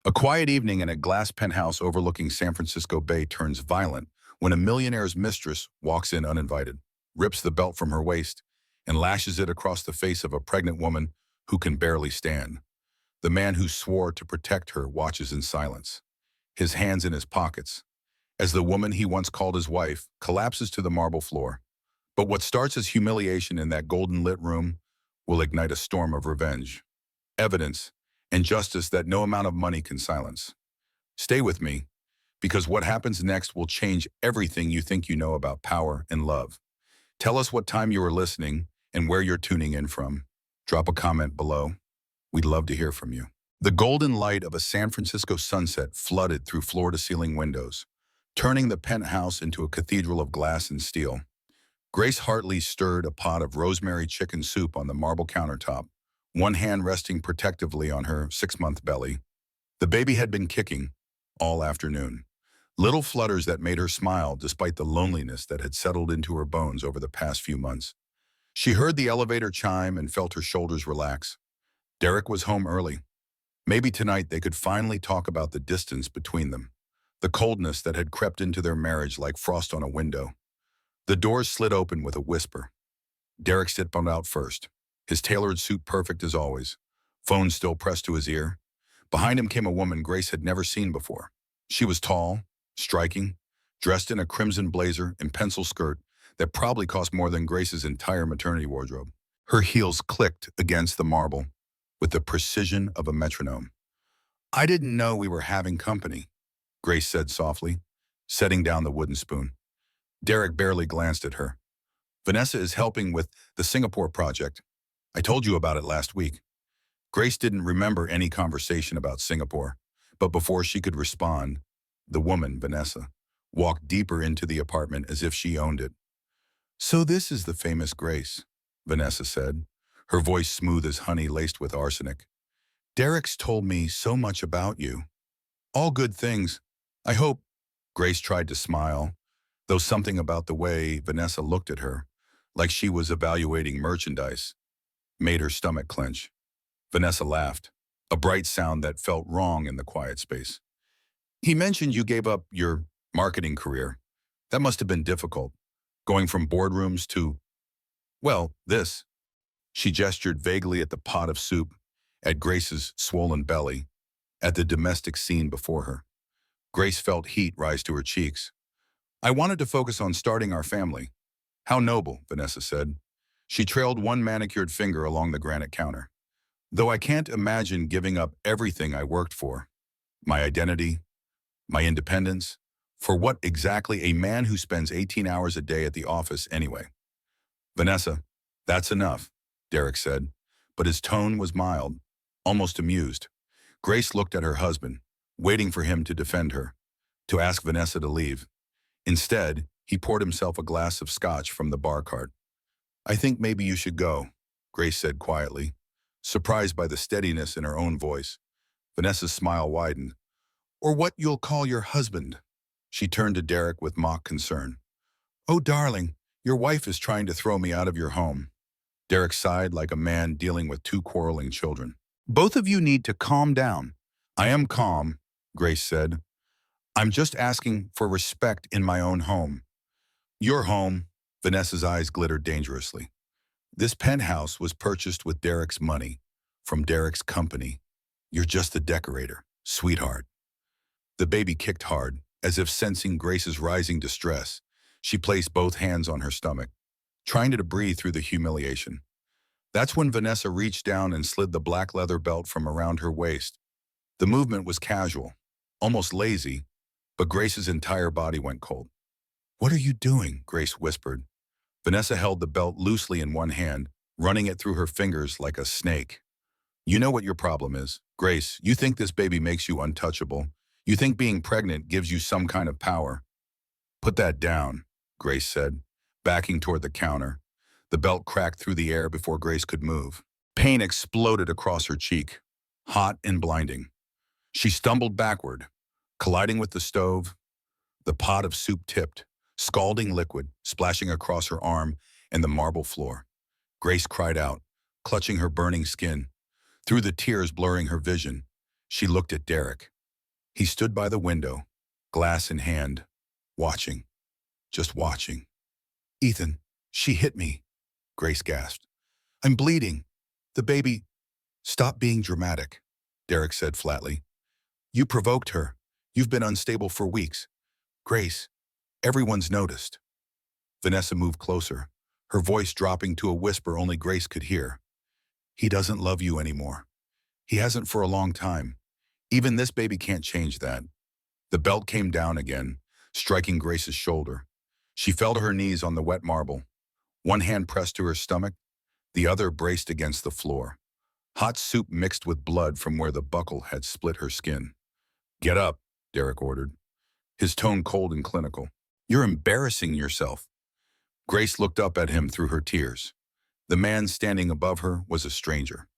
A quiet evening in a glass penthouse overlooking San Francisco Bay turns violent when a millionaire's mistress walks in uninvited, rips the belt from her waist, and lashes it across the face of a pregnant woman who can barely stand. The man who swore to protect her watches in silence, his hands in his pockets, as the woman he once called his wife collapses to the marble floor. But what starts as humiliation in that golden lit room will ignite a storm of revenge, evidence, and justice that no amount of money can silence. Stay with me, because what happens next will change everything you think you know about power and love. Tell us what time you are listening and where you're tuning in from. Drop a comment below. We'd love to hear from you. The golden light of a San Francisco sunset flooded through floor-to-ceiling windows, turning the penthouse into a cathedral of glass and steel. Grace Hartley stirred a pot of rosemary chicken soup on the marble countertop, one hand resting protectively on her 6-month belly. The baby had been kicking all afternoon, little flutters that made her smile despite the loneliness that had settled into her bones over the past few months. She heard the elevator chime and felt her shoulders relax. Derek was home early. Maybe tonight they could finally talk about the distance between them, the coldness that had crept into their marriage like frost on a window. The doors slid open with a whisper. Derek stepped out first, his tailored suit perfect as always, phone still pressed to his ear. Behind him came a woman Grace had never seen before. She was tall, striking, dressed in a crimson blazer and pencil skirt that probably cost more than Grace's entire maternity wardrobe. Her heels clicked against the marble with the precision of a metronome. "I didn't know we were having company," Grace said softly, setting down the wooden spoon. Derek barely glanced at her. "Vanessa is helping with the Singapore project. I told you about it last week." Grace didn't remember any conversation about Singapore, but before she could respond, the woman, Vanessa, walked deeper into the apartment as if she owned it. "So this is the famous Grace," Vanessa said, her voice smooth as honey laced with arsenic. "Derek's told me so much about you. All good things. I hope." Grace tried to smile, though something about the way Vanessa looked at her, like she was evaluating merchandise, made her stomach clench. Vanessa laughed, a bright sound that felt wrong in the quiet space. "He mentioned you gave up your marketing career. That must have been difficult, going from boardrooms to, well, this." She gestured vaguely at the pot of soup, at Grace's swollen belly, at the domestic scene before her. Grace felt heat rise to her cheeks. "I wanted to focus on starting our family." "How noble," Vanessa said. She trailed one manicured finger along the granite counter. "Though I can't imagine giving up everything I worked for. My identity, my independence, for what exactly? A man who spends 18 hours a day at the office anyway." "Vanessa, that's enough," Derek said, but his tone was mild, almost amused. Grace looked at her husband, waiting for him to defend her, to ask Vanessa to leave. Instead, he poured himself a glass of scotch from the bar cart. "I think maybe you should go," Grace said quietly, surprised by the steadiness in her own voice. Vanessa's smile widened. "Or what you'll call your husband." She turned to Derek with mock concern. "Oh, darling, your wife is trying to throw me out of your home." Derek sighed like a man dealing with two quarreling children. "Both of you need to calm down." "I am calm," Grace said. "I'm just asking for respect in my own home." "Your home," Vanessa's eyes glittered dangerously. "This penthouse was purchased with Derek's money, from Derek's company. You're just the decorator, sweetheart." The baby kicked hard, as if sensing Grace's rising distress. She placed both hands on her stomach, trying to breathe through the humiliation. That's when Vanessa reached down and slid the black leather belt from around her waist. The movement was casual, almost lazy, but Grace's entire body went cold. "What are you doing?" Grace whispered. Vanessa held the belt loosely in one hand, running it through her fingers like a snake. "You know what your problem is, Grace. You think this baby makes you untouchable. You think being pregnant gives you some kind of power." "Put that down," Grace said, backing toward the counter. The belt cracked through the air before Grace could move. Pain exploded across her cheek, hot and blinding. She stumbled backward, colliding with the stove. The pot of soup tipped, scalding liquid splashing across her arm and the marble floor. Grace cried out, clutching her burning skin. Through the tears blurring her vision, she looked at Derek, He stood by the window, glass in hand, watching, just watching. "Ethan, she hit me," Grace gasped. "I'm bleeding. The baby—" "Stop being dramatic," Derek said flatly. "You provoked her. You've been unstable for weeks. Grace, everyone's noticed." Vanessa moved closer, her voice dropping to a whisper only Grace could hear. "He doesn't love you anymore. He hasn't for a long time. Even this baby can't change that." The belt came down again, striking Grace's shoulder. She fell to her knees on the wet marble. One hand pressed to her stomach, the other braced against the floor. Hot soup mixed with blood from where the buckle had split her skin. "Get up," Derek ordered, his tone cold and clinical. "You're embarrassing yourself." Grace looked up at him through her tears. The man standing above her was a stranger.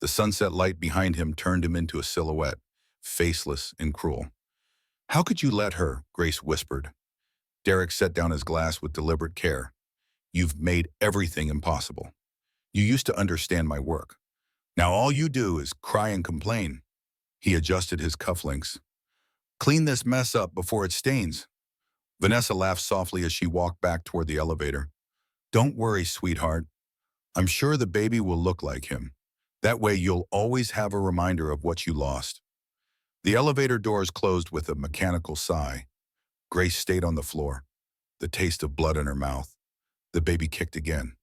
The sunset light behind him turned him into a silhouette, faceless and cruel. "How could you let her?" Grace whispered. Derek set down his glass with deliberate care. "You've made everything impossible. You used to understand my work. Now all you do is cry and complain." He adjusted his cufflinks. "Clean this mess up before it stains." Vanessa laughed softly as she walked back toward the elevator. "Don't worry, sweetheart. I'm sure the baby will look like him. That way you'll always have a reminder of what you lost." The elevator doors closed with a mechanical sigh. Grace stayed on the floor, the taste of blood in her mouth. The baby kicked again,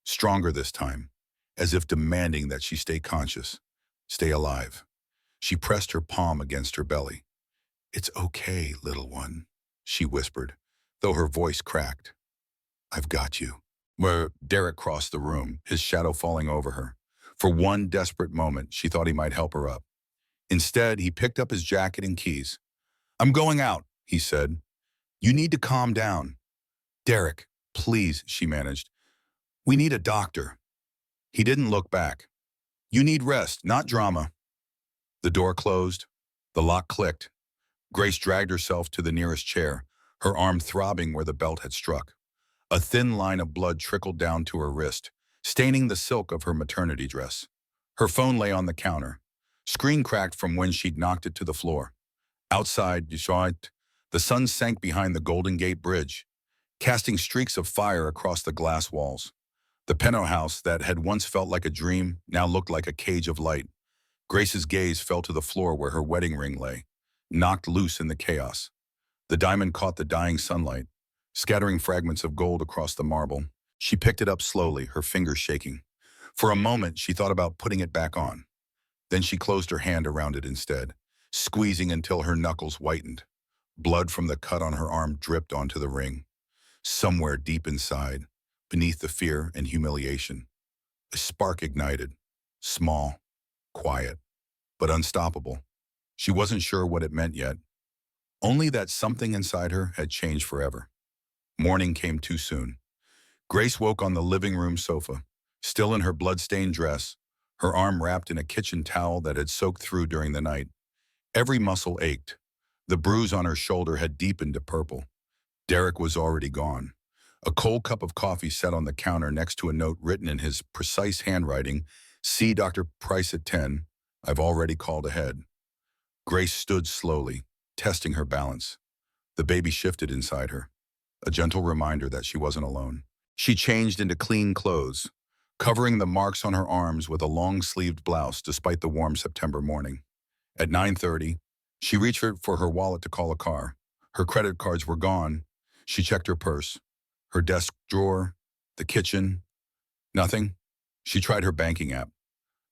stronger this time, as if demanding that she stay conscious, stay alive. She pressed her palm against her belly. "It's okay, little one," she whispered, though her voice cracked. "I've got you." Where Derek crossed the room, his shadow falling over her. For one desperate moment, she thought he might help her up. Instead, he picked up his jacket and keys. "I'm going out," he said. "You need to calm down." "Derek, please," she managed. "We need a doctor." He didn't look back. "You need rest, not drama." The door closed. The lock clicked. Grace dragged herself to the nearest chair, her arm throbbing where the belt had struck. A thin line of blood trickled down to her wrist, staining the silk of her maternity dress. Her phone lay on the counter. Screen cracked from when she'd knocked it to the floor. Outside, Detroit, the sun sank behind the Golden Gate Bridge, casting streaks of fire across the glass walls. The penthouse that had once felt like a dream now looked like a cage of light. Grace's gaze fell to the floor where her wedding ring lay, knocked loose in the chaos. The diamond caught the dying sunlight, scattering fragments of gold across the marble. She picked it up slowly, her fingers shaking. For a moment, she thought about putting it back on. Then she closed her hand around it instead, squeezing until her knuckles whitened. Blood from the cut on her arm dripped onto the ring. Somewhere deep inside, beneath the fear and humiliation, a spark ignited, small, quiet, but unstoppable. She wasn't sure what it meant yet, only that something inside her had changed forever. Morning came too soon. Grace woke on the living room sofa, still in her blood-stained dress, her arm wrapped in a kitchen towel that had soaked through during the night. Every muscle ached. The bruise on her shoulder had deepened to purple. Derek was already gone. A cold cup of coffee sat on the counter next to a note written in his precise handwriting, "See Dr. Price at 10. I've already called ahead." Grace stood slowly, testing her balance. The baby shifted inside her, a gentle reminder that she wasn't alone. She changed into clean clothes, covering the marks on her arms with a long-sleeved blouse despite the warm September morning. At 9:30, she reached for her wallet to call a car. Her credit cards were gone. She checked her purse, her desk drawer, the kitchen. Nothing. She tried her banking app.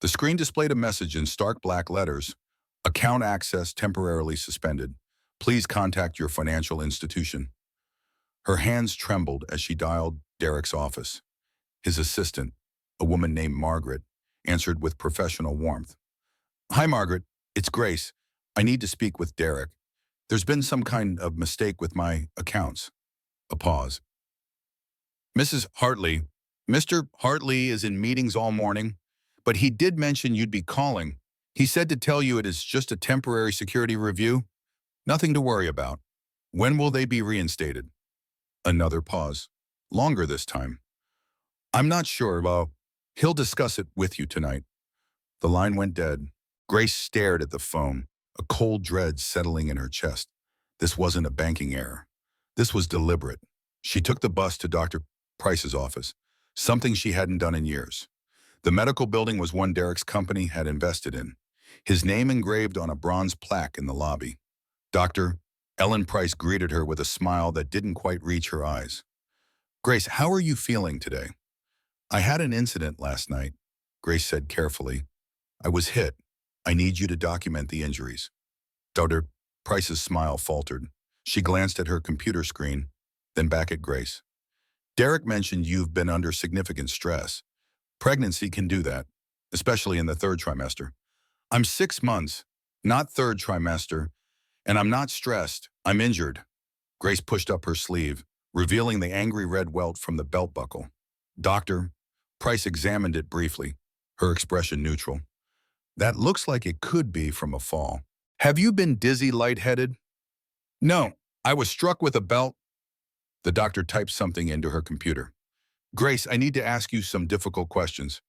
The screen displayed a message in stark black letters. "Account access temporarily suspended. Please contact your financial institution." Her hands trembled as she dialed Derek's office. His assistant, a woman named Margaret, answered with professional warmth. "Hi, Margaret. It's Grace. I need to speak with Derek. There's been some kind of mistake with my accounts." A pause. "Mrs. Hartley, Mr. Hartley is in meetings all morning, but he did mention you'd be calling. He said to tell you it is just a temporary security review. Nothing to worry about. When will they be reinstated?" Another pause. Longer this time. "I'm not sure. Well, he'll discuss it with you tonight." The line went dead. Grace stared at the phone, a cold dread settling in her chest. This wasn't a banking error. This was deliberate. She took the bus to Dr. Price's office, something she hadn't done in years. The medical building was one Derek's company had invested in, his name engraved on a bronze plaque in the lobby. Dr. Ellen Price greeted her with a smile that didn't quite reach her eyes. "Grace, how are you feeling today?" "I had an incident last night," Grace said carefully. "I was hit. I need you to document the injuries." Dr. Price's smile faltered. She glanced at her computer screen, then back at Grace. "Derek mentioned you've been under significant stress. Pregnancy can do that, especially in the third trimester. I'm 6 months, not third trimester, and I'm not stressed. I'm injured." Grace pushed up her sleeve, revealing the angry red welt from the belt buckle. Dr. Price examined it briefly, her expression neutral. "That looks like it could be from a fall. Have you been dizzy, lightheaded?" "No, I was struck with a belt." The doctor typed something into her computer. "Grace, I need to ask you some difficult questions.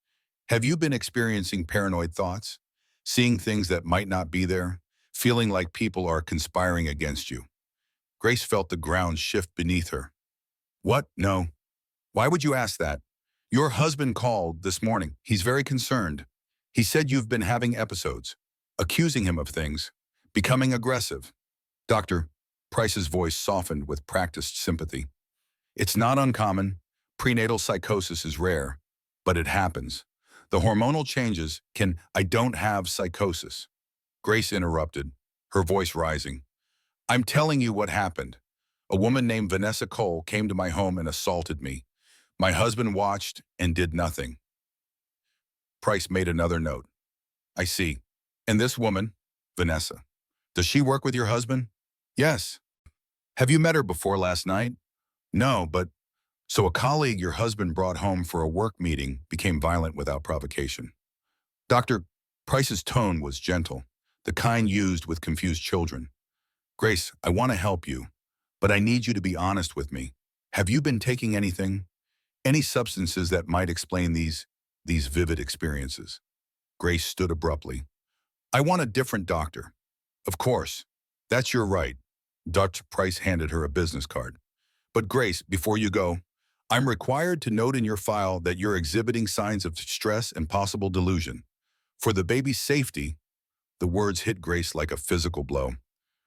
Have you been experiencing paranoid thoughts? Seeing things that might not be there? Feeling like people are conspiring against you?" Grace felt the ground shift beneath her. "What? No. Why would you ask that? Your husband called this morning. He's very concerned. He said you've been having episodes, accusing him of things, becoming aggressive." Dr. Price's voice softened with practiced sympathy. "It's not uncommon. Prenatal psychosis is rare, but it happens. The hormonal changes can. I don't have psychosis." Grace interrupted, her voice rising. "I'm telling you what happened. A woman named Vanessa Cole came to my home and assaulted me. My husband watched and did nothing." Price made another note. "I see. And this woman, Vanessa, does she work with your husband?" "Yes." "Have you met her before last night?" "No, but..." "So a colleague your husband brought home for a work meeting became violent without provocation." Dr. Price's tone was gentle, the kind used with confused children. "Grace, I want to help you, but I need you to be honest with me. Have you been taking anything? Any substances that might explain these vivid experiences?" Grace stood abruptly. "I want a different doctor." "Of course. That's your right." Dr. Price handed her a business card. "But Grace, before you go, I'm required to note in your file that you're exhibiting signs of stress and possible delusion. For the baby's safety," the words hit Grace like a physical blow,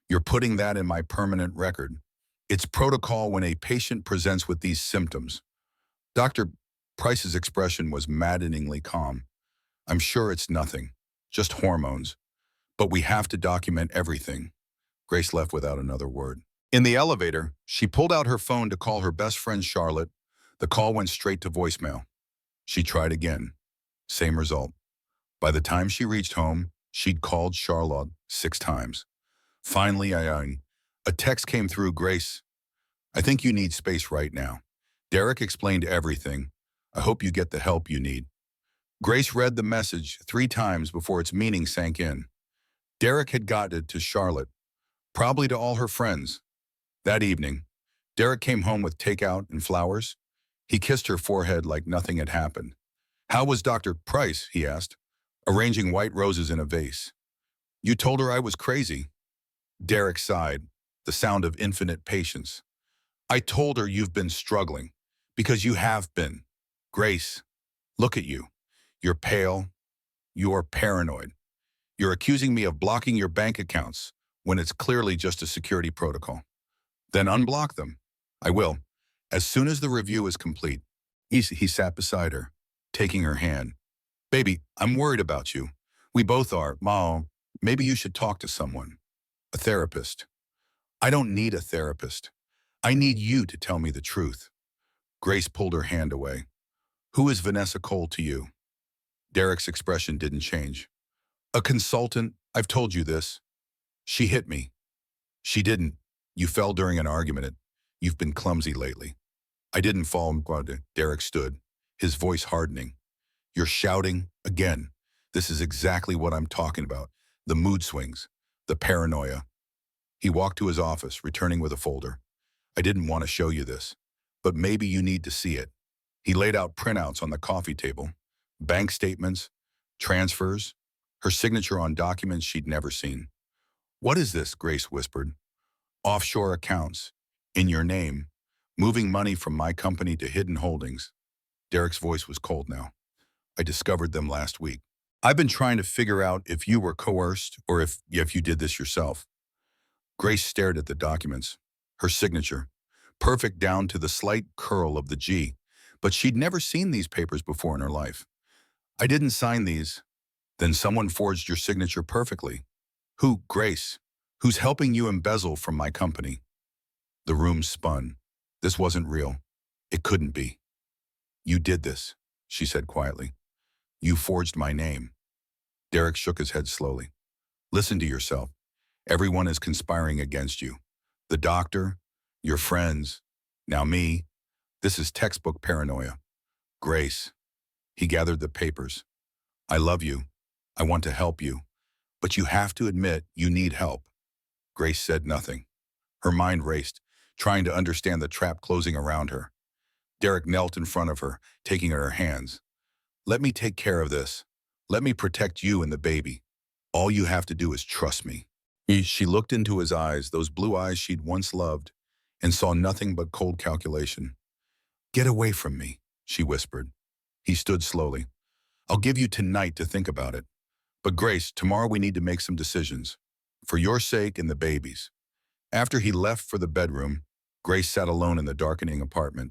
"you're putting that in my permanent record. It's protocol when a patient presents with these symptoms." Dr. Price's expression was maddeningly calm. "I'm sure it's nothing, just hormones. But we have to document everything." Grace left without another word. In the elevator, she pulled out her phone to call her best friend Charlotte. The call went straight to voicemail. She tried again. Same result. By the time she reached home, she'd called Charlotte 6 times. Finally, a text came through. "Grace, I think you need space right now. Derek explained everything. I hope you get the help you need." Grace read the message 3 times before its meaning sank in. Derek had gotten it to Charlotte, probably to all her friends. That evening, Derek came home with takeout and flowers. He kissed her forehead like nothing had happened. "How was Dr. Price?" he asked, arranging white roses in a vase. "You told her I was crazy." Derek sighed, the sound of infinite patience. "I told her you've been struggling, because you have been. Grace, look at you. You're pale. You're paranoid. You're accusing me of blocking your bank accounts when it's clearly just a security protocol." "Then unblock them." "I will, as soon as the review is complete." He sat beside her, taking her hand. "Baby, I'm worried about you. We both are. Ma, maybe you should talk to someone. A therapist." "I don't need a therapist. I need you to tell me the truth." Grace pulled her hand away. "Who is Vanessa Cole to you?" Derek's expression didn't change. "A consultant. I've told you this. She hit me." "She didn't. You fell during an argument. You've been clumsy lately." "I didn't fall." Derek stood, his voice hardening. "You're shouting again. This is exactly what I'm talking about. The mood swings, the paranoia." He walked to his office, returning with a folder. "I didn't want to show you this, but maybe you need to see it." He laid out printouts on the coffee table, bank statements, transfers, her signature on documents she'd never seen. What is this? Grace whispered. Offshore accounts. In your name. Moving money from my company to hidden holdings. Derek's voice was cold now. I discovered them last week. I've been trying to figure out if you were coerced or if you did this yourself. Grace stared at the documents. Her signature. Perfect down to the slight curl of the G. But she'd never seen these papers before in her life. I didn't sign these. Then someone forged your signature perfectly. Who? Grace. Who's helping you embezzle from my company? The room spun. This wasn't real. It couldn't be. You did this, she said quietly. You forged my name. Derek shook his head slowly. Listen to yourself. Everyone is conspiring against you. The doctor, your friends, now me. This is textbook paranoia. Grace. He gathered the papers. I love you. I want to help you. But you have to admit you need help. Grace said nothing. Her mind raced, trying to understand the trap closing around her. Derek knelt in front of her, taking her hands. Let me take care of this. Let me protect you and the baby. All you have to do is trust me. She looked into his eyes, those blue eyes she'd once loved, and saw nothing but cold calculation. Get away from me, she whispered. He stood slowly. I'll give you tonight to think about it. But Grace, tomorrow we need to make some decisions. For your sake and the baby's. After he left for the bedroom, Grace sat alone in the darkening apartment.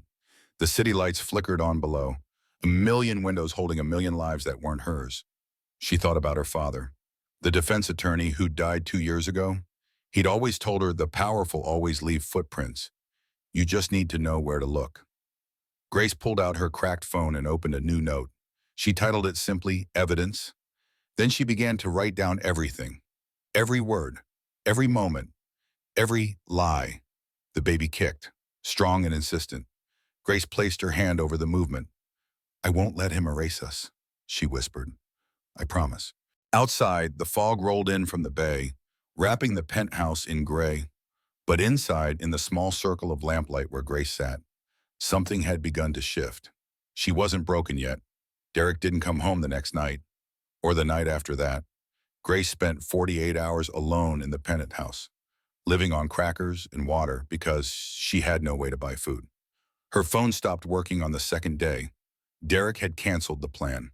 The city lights flickered on below, a million windows holding a million lives that weren't hers. She thought about her father, the defense attorney who died 2 years ago. He'd always told her the powerful always leave footprints. You just need to know where to look. Grace pulled out her cracked phone and opened a new note. She titled it simply, Evidence. Then she began to write down everything. Every word, every moment, every lie. The baby kicked, strong and insistent. Grace placed her hand over the movement. I won't let him erase us, she whispered. I promise. Outside, the fog rolled in from the bay, wrapping the penthouse in gray. But inside, in the small circle of lamplight where Grace sat, something had begun to shift. She wasn't broken yet. Derek didn't come home the next night, or the night after that. Grace spent 48 hours alone in the penthouse, living on crackers and water because she had no way to buy food. Her phone stopped working on the second day. Derek had canceled the plan.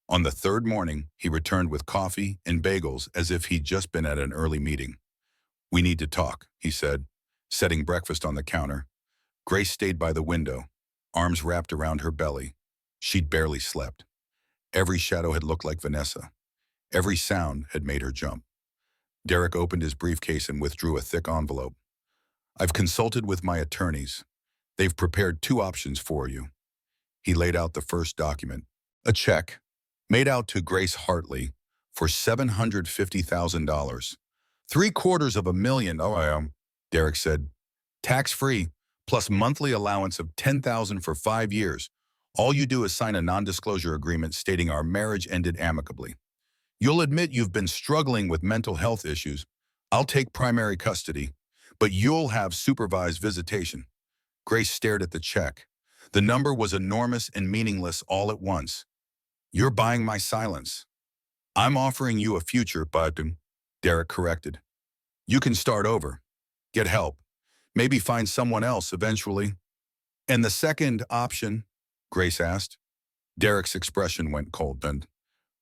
On the third morning, he returned with coffee and bagels as if he'd just been at an early meeting. We need to talk, he said, setting breakfast on the counter. Grace stayed by the window, arms wrapped around her belly. She'd barely slept. Every shadow had looked like Vanessa. Every sound had made her jump. Derek opened his briefcase and withdrew a thick envelope. I've consulted with my attorneys. They've prepared 2 options for you. He laid out the first document, a check, made out to Grace Hartley for $750,000. $750,000. Derek said. Tax-free, plus monthly allowance of $10,000 for 5 years. All you do is sign a non-disclosure agreement stating our marriage ended amicably. You'll admit you've been struggling with mental health issues. I'll take primary custody, but you'll have supervised visitation. Grace stared at the check. The number was enormous and meaningless all at once. You're buying my silence. I'm offering you a future, but Derek corrected. You can start over. Get help. Maybe find someone else eventually. And the second option? Grace asked. Derek's expression went cold. And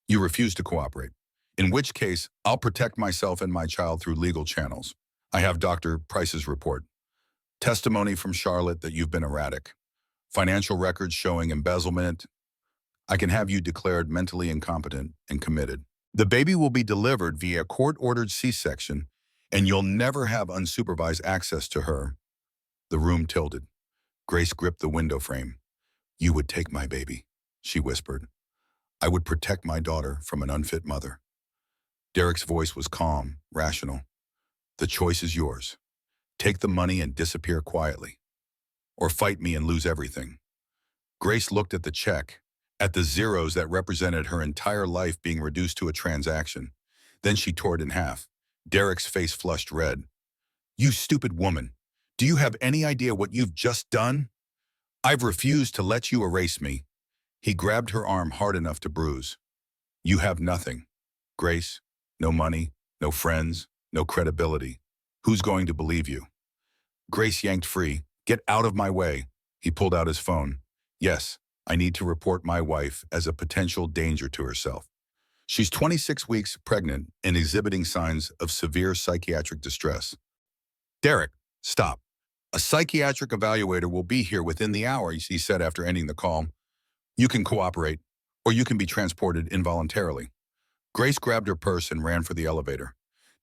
you refuse to cooperate. In which case, I'll protect myself and my child through legal channels. I have Dr. Price's report. Testimony from Charlotte that you've been erratic. Financial records showing embezzlement. I can have you declared mentally incompetent and committed. The baby will be delivered via court-ordered C-section, and you'll never have unsupervised access to her. The room tilted. Grace gripped the window frame. You would take my baby, she whispered. I would protect my daughter from an unfit mother. Derek's voice was calm, rational. The choice is yours. Take the money and disappear quietly. Or fight me and lose everything. Grace looked at the check, at the zeros that represented her entire life being reduced to a transaction. Then she tore it in half. Derek's face flushed red. You stupid woman. Do you have any idea what you've just done? I've refused to let you erase me. He grabbed her arm hard enough to bruise. You have nothing. Grace, no money, no friends, no credibility. Who's going to believe you? Grace yanked free. Get out of my way. He pulled out his phone. Yes, I need to report my wife as a potential danger to herself. She's 26 weeks pregnant and exhibiting signs of severe psychiatric distress. Derek, stop. A psychiatric evaluator will be here within the hour, he said after ending the call. You can cooperate, or you can be transported involuntarily. Grace grabbed her purse and ran for the elevator.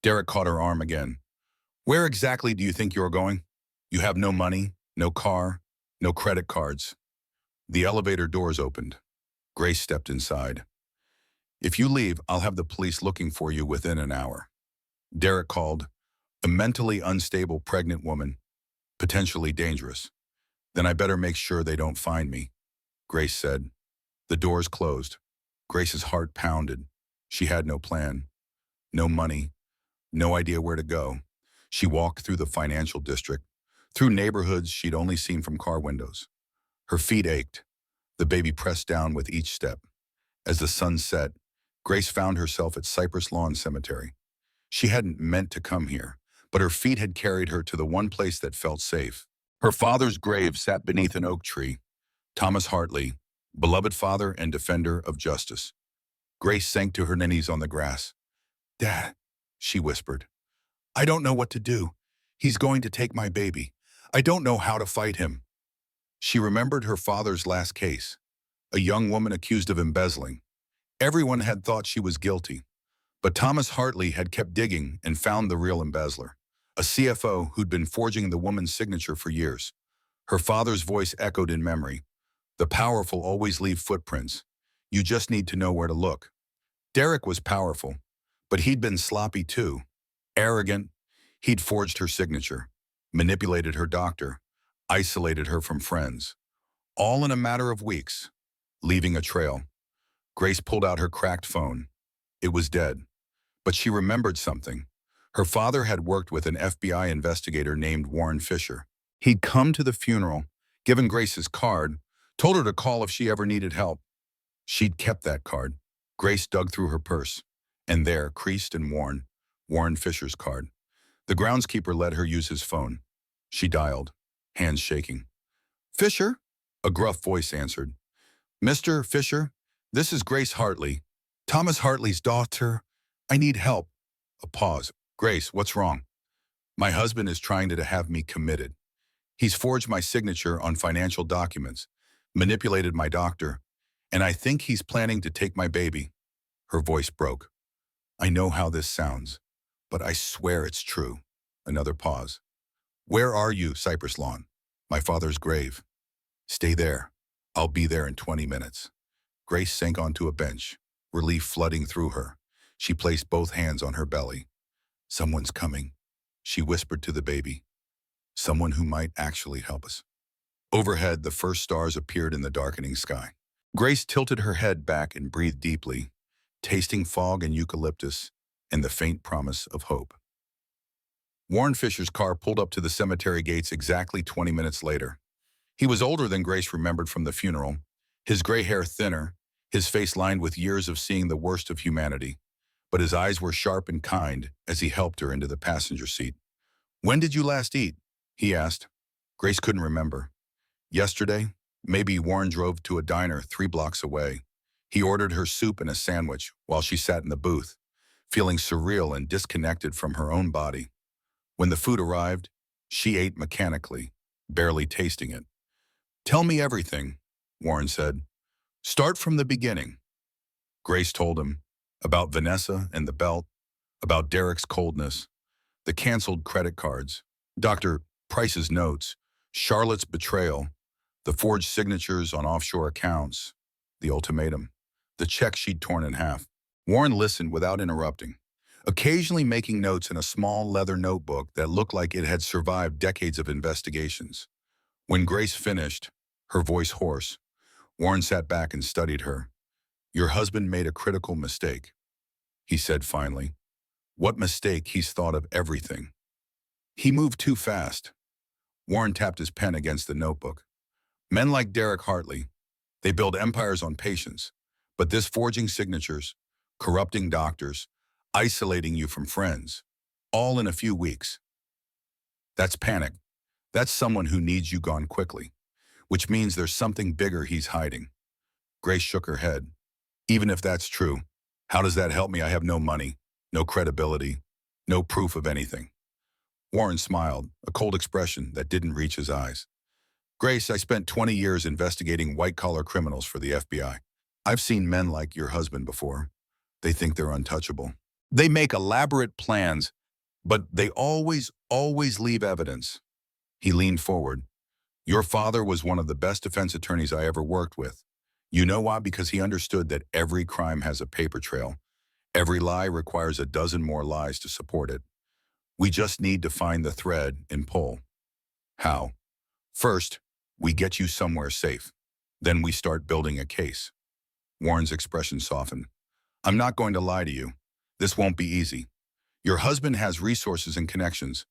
Derek caught her arm again. Where exactly do you think you're going? You have no money, no car, no credit cards. The elevator doors opened. Grace stepped inside. If you leave, I'll have the police looking for you within an hour. Derek called. A mentally unstable pregnant woman, potentially dangerous. Then I better make sure they don't find me, Grace said. The doors closed. Grace's heart pounded. She had no plan, no money, no idea where to go. She walked through the financial district, through neighborhoods she'd only seen from car windows. Her feet ached. The baby pressed down with each step. As the sun set, Grace found herself at Cypress Lawn Cemetery. She hadn't meant to come here, but her feet had carried her to the one place that felt safe. Her father's grave sat beneath an oak tree. Thomas Hartley, beloved father and defender of justice. Grace sank to her knees on the grass. Dad, she whispered, I don't know what to do. He's going to take my baby. I don't know how to fight him. She remembered her father's last case, a young woman accused of embezzling. Everyone had thought she was guilty, but Thomas Hartley had kept digging and found the real embezzler, a CFO who'd been forging the woman's signature for years. Her father's voice echoed in memory. The powerful always leave footprints. You just need to know where to look. Derek was powerful, but he'd been sloppy too. Arrogant, he'd forged her signature, manipulated her doctor, isolated her from friends. All in a matter of weeks, leaving a trail. Grace pulled out her cracked phone. It was dead, but she remembered something. Her father had worked with an FBI investigator named Warren Fisher. He'd come to the funeral, given Grace his card, told her to call if she ever needed help. She'd kept that card. Grace dug through her purse, and there, creased and worn, Warren Fisher's card. The groundskeeper let her use his phone. She dialed, hands shaking. Fisher? A gruff voice answered. Mr. Fisher, this is Grace Hartley, Thomas Hartley's daughter. I need help. A pause. Grace, what's wrong? My husband is trying to have me committed. He's forged my signature on financial documents, manipulated my doctor, and I think he's planning to take my baby. Her voice broke. I know how this sounds, but I swear it's true. Another pause. Where are you, Cypress Lawn? My father's grave. Stay there. I'll be there in 20 minutes. Grace sank onto a bench, relief flooding through her. She placed both hands on her belly. Someone's coming, she whispered to the baby. Someone who might actually help us. Overhead, the first stars appeared in the darkening sky. Grace tilted her head back and breathed deeply, tasting fog and eucalyptus and the faint promise of hope. Warren Fisher's car pulled up to the cemetery gates exactly 20 minutes later. He was older than Grace remembered from the funeral, his gray hair thinner, his face lined with years of seeing the worst of humanity, but his eyes were sharp and kind as he helped her into the passenger seat. When did you last eat? He asked. Grace couldn't remember. Yesterday, maybe. Warren drove to a diner 3 blocks away. He ordered her soup and a sandwich while she sat in the booth, feeling surreal and disconnected from her own body. When the food arrived, she ate mechanically, barely tasting it. Tell me everything, Warren said. Start from the beginning. Grace told him about Vanessa and the belt, about Derek's coldness, the canceled credit cards, Dr. Price's notes, Charlotte's betrayal, the forged signatures on offshore accounts, the ultimatum, the check she'd torn in half. Warren listened without interrupting, occasionally making notes in a small leather notebook that looked like it had survived decades of investigations. When Grace finished, her voice hoarse, Warren sat back and studied her. Your husband made a critical mistake, he said finally. What mistake? He's thought of everything. He moved too fast. Warren tapped his pen against the notebook. Men like Derek Hartley, they build empires on patience, but this forging signatures, corrupting doctors, isolating you from friends, all in a few weeks. That's panic. That's someone who needs you gone quickly, which means there's something bigger he's hiding. Grace shook her head. Even if that's true, how does that help me? I have no money, no credibility, no proof of anything. Warren smiled, a cold expression that didn't reach his eyes. Grace, I spent 20 years investigating white-collar criminals for the FBI. I've seen men like your husband before. They think they're untouchable. They make elaborate plans, but they always leave evidence. He leaned forward. Your father was one of the best defense attorneys I ever worked with. You know why? Because he understood that every crime has a paper trail. Every lie requires a dozen more lies to support it. We just need to find the thread and pull. How? First, we get you somewhere safe. Then we start building a case. Warren's expression softened. I'm not going to lie to you. This won't be easy. Your husband has resources and connections,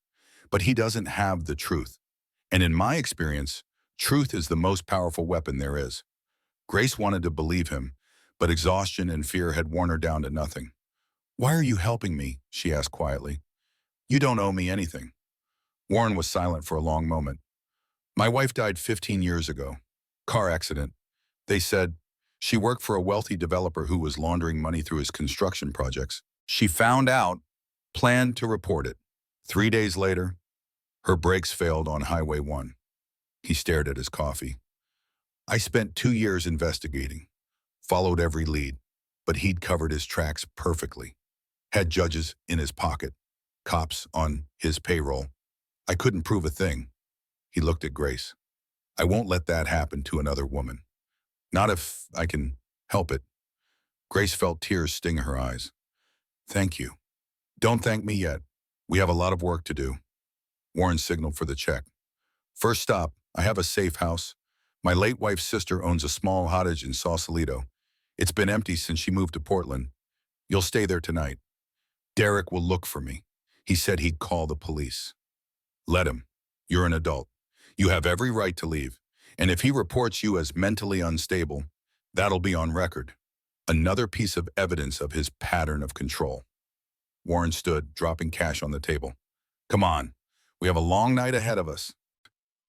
but he doesn't have the truth. And in my experience, truth is the most powerful weapon there is. Grace wanted to believe him, but exhaustion and fear had worn her down to nothing. Why are you helping me? She asked quietly. You don't owe me anything. Warren was silent for a long moment. My wife died 15 years ago. Car accident. They said she worked for a wealthy developer who was laundering money through his construction projects. She found out, planned to report it. 3 days later, her brakes failed on Highway 1. He stared at his coffee. I spent 2 years investigating, followed every lead, but he'd covered his tracks perfectly. Had judges in his pocket, cops on his payroll. I couldn't prove a thing. He looked at Grace. I won't let that happen to another woman. Not if I can help it. Grace felt tears sting her eyes. Thank you. Don't thank me yet. We have a lot of work to do. Warren signaled for the check. First stop, I have a safe house. My late wife's sister owns a small cottage in Sausalito. It's been empty since she moved to Portland. You'll stay there tonight. Derek will look for me. He said he'd call the police. Let him. You're an adult. You have every right to leave. And if he reports you as mentally unstable, that'll be on record. Another piece of evidence of his pattern of control. Warren stood, dropping cash on the table. Come on. We have a long night ahead of us.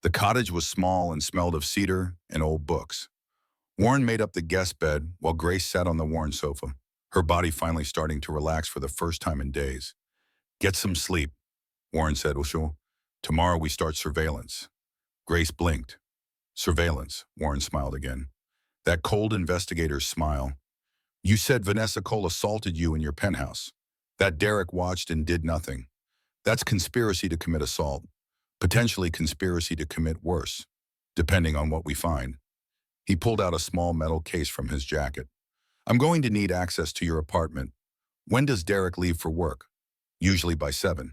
The cottage was small and smelled of cedar and old books. Warren made up the guest bed while Grace sat on the Warren sofa, her body finally starting to relax for the first time in days. Get some sleep, Warren said. Tomorrow we start surveillance. Grace blinked. Surveillance, Warren smiled again. That cold investigator's smile. You said Vanessa Cole assaulted you in your penthouse. That Derek watched and did nothing. That's conspiracy to commit assault. Potentially conspiracy to commit worse, depending on what we find. He pulled out a small metal case from his jacket. I'm going to need access to your apartment. When does Derek leave for work? Usually by 7.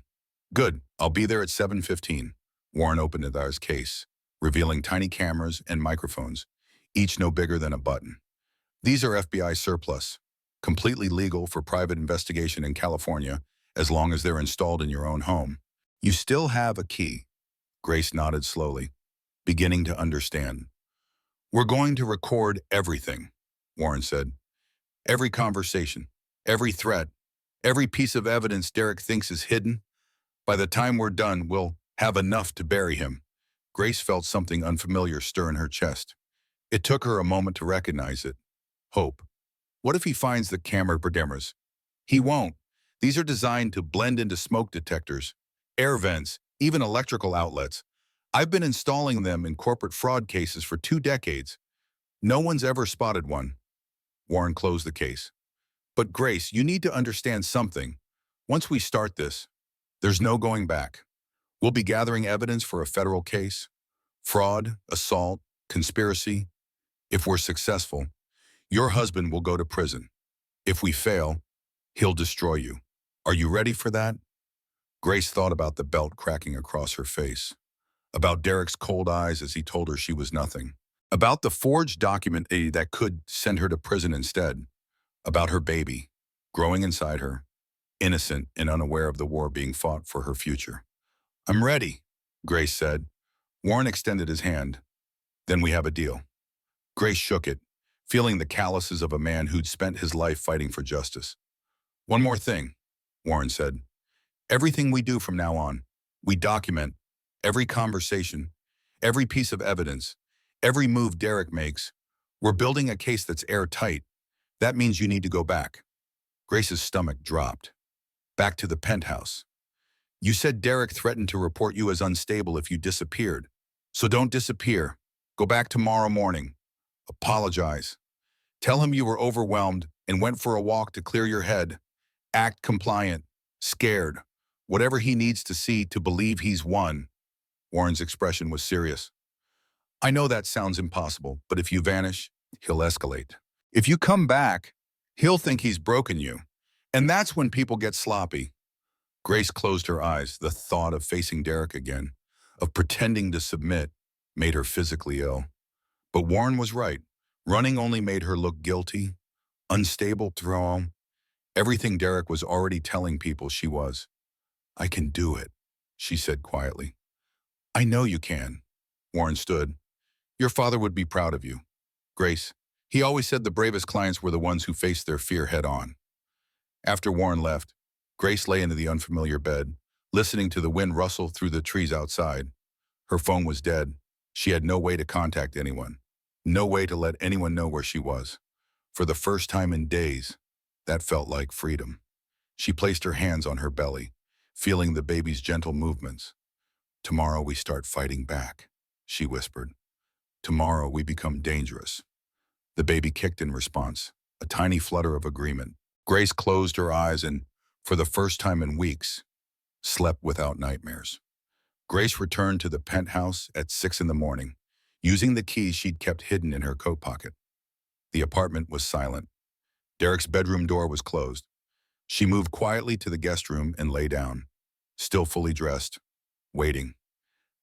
Good, I'll be there at 7:15. Warren opened his case, revealing tiny cameras and microphones, each no bigger than a button. These are FBI surplus, completely legal for private investigation in California, as long as they're installed in your own home. You still have a key. Grace nodded slowly, beginning to understand. We're going to record everything, Warren said. Every conversation, every threat, every piece of evidence Derek thinks is hidden. By the time we're done, we'll have enough to bury him. Grace felt something unfamiliar stir in her chest. It took her a moment to recognize it. Hope. What if he finds the camera cameras? He won't. These are designed to blend into smoke detectors, air vents, even electrical outlets. I've been installing them in corporate fraud cases for 2 decades. No one's ever spotted one. Warren closed the case. But Grace, you need to understand something. Once we start this, there's no going back. We'll be gathering evidence for a federal case. Fraud, assault, conspiracy. If we're successful, your husband will go to prison. If we fail, he'll destroy you. Are you ready for that? Grace thought about the belt cracking across her face, about Derek's cold eyes as he told her she was nothing, about the forged document that could send her to prison instead, about her baby, growing inside her, innocent and unaware of the war being fought for her future. I'm ready, Grace said. Warren extended his hand. Then we have a deal. Grace shook it, feeling the calluses of a man who'd spent his life fighting for justice. One more thing, Warren said. Everything we do from now on, we document every conversation, every piece of evidence, every move Derek makes. We're building a case that's airtight. That means you need to go back. Grace's stomach dropped. Back to the penthouse. You said Derek threatened to report you as unstable if you disappeared. So don't disappear. Go back tomorrow morning. Apologize. Tell him you were overwhelmed and went for a walk to clear your head. Act compliant, scared. Whatever he needs to see to believe he's won. Warren's expression was serious. I know that sounds impossible, but if you vanish, he'll escalate. If you come back, he'll think he's broken you. And that's when people get sloppy. Grace closed her eyes. The thought of facing Derek again, of pretending to submit, made her physically ill. But Warren was right. Running only made her look guilty, unstable through all. Everything Derek was already telling people she was. I can do it, she said quietly. I know you can. Warren stood. Your father would be proud of you. Grace, he always said the bravest clients were the ones who faced their fear head on. After Warren left, Grace lay into the unfamiliar bed, listening to the wind rustle through the trees outside. Her phone was dead. She had no way to contact anyone, no way to let anyone know where she was. For the first time in days, that felt like freedom. She placed her hands on her belly, feeling the baby's gentle movements. Tomorrow we start fighting back, she whispered. Tomorrow we become dangerous. The baby kicked in response, a tiny flutter of agreement. Grace closed her eyes and, for the first time in weeks, slept without nightmares. Grace returned to the penthouse at 6 in the morning, using the keys she'd kept hidden in her coat pocket. The apartment was silent. Derek's bedroom door was closed. She moved quietly to the guest room and lay down, still fully dressed, waiting.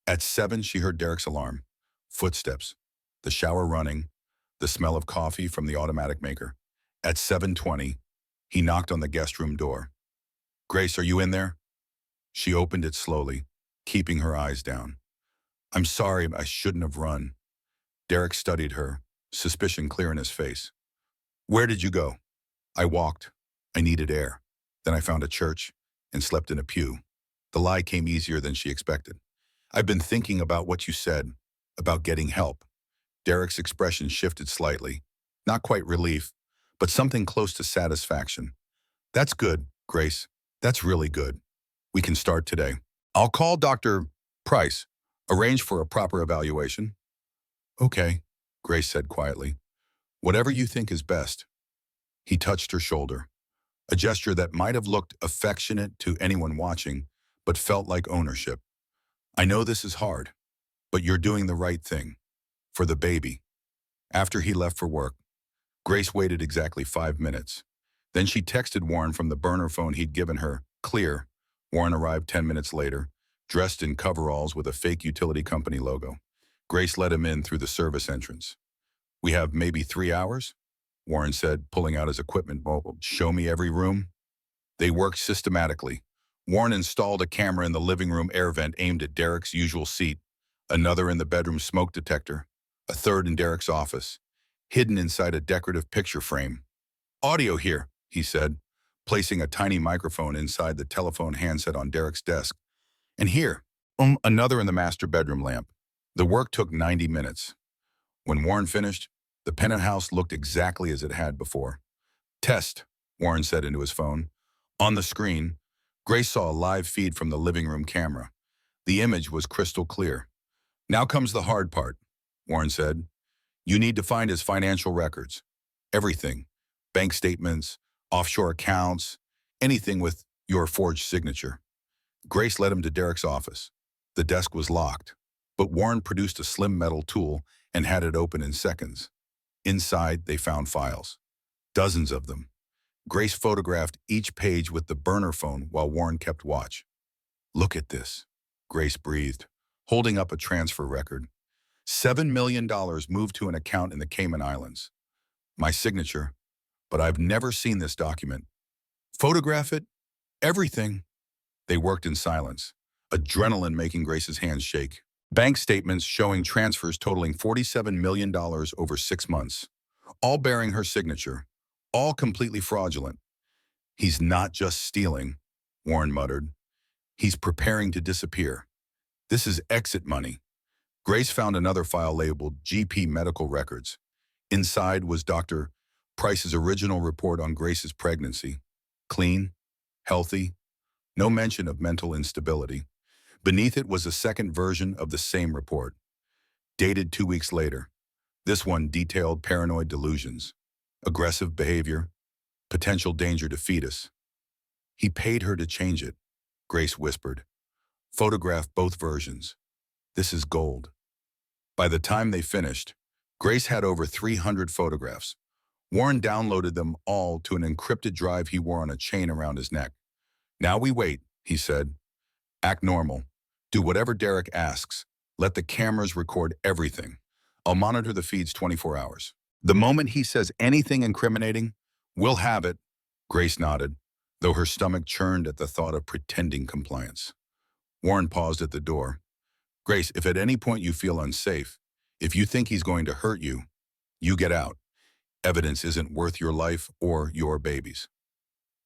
At 7, she heard Derek's alarm, footsteps, the shower running, the smell of coffee from the automatic maker. At 7:20, he knocked on the guest room door. Grace, are you in there? She opened it slowly, keeping her eyes down. I'm sorry, I shouldn't have run. Derek studied her, suspicion clear in his face. Where did you go? I walked. I needed air. Then I found a church and slept in a pew. The lie came easier than she expected. I've been thinking about what you said, about getting help. Derek's expression shifted slightly, not quite relief, but something close to satisfaction. That's good, Grace. That's really good. We can start today. I'll call Dr. Price, arrange for a proper evaluation. Okay, Grace said quietly. Whatever you think is best. He touched her shoulder, a gesture that might have looked affectionate to anyone watching, but felt like ownership. I know this is hard, but you're doing the right thing. For the baby. After he left for work, Grace waited exactly 5 minutes. Then she texted Warren from the burner phone he'd given her. Clear. Warren arrived 10 minutes later, dressed in coveralls with a fake utility company logo. Grace let him in through the service entrance. We have maybe 3 hours? Warren said, pulling out his equipment mobile. Show me every room? They worked systematically. Warren installed a camera in the living room air vent aimed at Derek's usual seat, another in the bedroom smoke detector, a third in Derek's office, hidden inside a decorative picture frame. Audio here, he said, placing a tiny microphone inside the telephone handset on Derek's desk. And here, another in the master bedroom lamp. The work took 90 minutes. When Warren finished, the penthouse looked exactly as it had before. Test, Warren said into his phone. On the screen, Grace saw a live feed from the living room camera. The image was crystal clear. Now comes the hard part, Warren said. You need to find his financial records. Everything. Bank statements, offshore accounts, anything with your forged signature. Grace led him to Derek's office. The desk was locked, but Warren produced a slim metal tool and had it open in seconds. Inside, they found files. Dozens of them. Grace photographed each page with the burner phone while Warren kept watch. Look at this, Grace breathed, holding up a transfer record. $7 million moved to an account in the Cayman Islands. My signature, but I've never seen this document. Photograph it? Everything. They worked in silence, adrenaline making Grace's hands shake. Bank statements showing transfers totaling $47 million over 6 months, all bearing her signature, all completely fraudulent. He's not just stealing, Warren muttered. He's preparing to disappear. This is exit money. Grace found another file labeled GP Medical Records. Inside was Dr. Price's original report on Grace's pregnancy. Clean, healthy, no mention of mental instability. Beneath it was a second version of the same report, dated 2 weeks later. This one detailed paranoid delusions, aggressive behavior, potential danger to fetus. He paid her to change it, Grace whispered. Photograph both versions. This is gold. By the time they finished, Grace had over 300 photographs. Warren downloaded them all to an encrypted drive he wore on a chain around his neck. Now we wait, he said. Act normal. Do whatever Derek asks. Let the cameras record everything. I'll monitor the feeds 24 hours. The moment he says anything incriminating, we'll have it. Grace nodded, though her stomach churned at the thought of pretending compliance. Warren paused at the door. Grace, if at any point you feel unsafe, if you think he's going to hurt you, you get out. Evidence isn't worth your life or your baby's.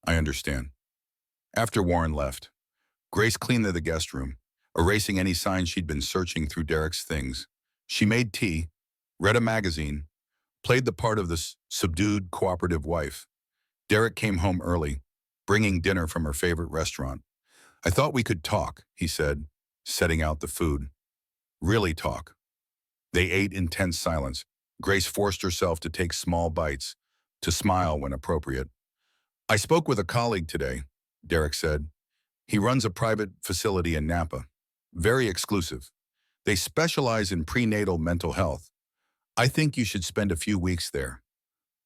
I understand. After Warren left, Grace cleaned the guest room, erasing any signs she'd been searching through Derek's things. She made tea, read a magazine, played the part of the subdued, cooperative wife. Derek came home early, bringing dinner from her favorite restaurant. I thought we could talk, he said, setting out the food. Really talk. They ate in tense silence. Grace forced herself to take small bites, to smile when appropriate. I spoke with a colleague today, Derek said. He runs a private facility in Napa. Very exclusive. They specialize in prenatal mental health. I think you should spend a few weeks there,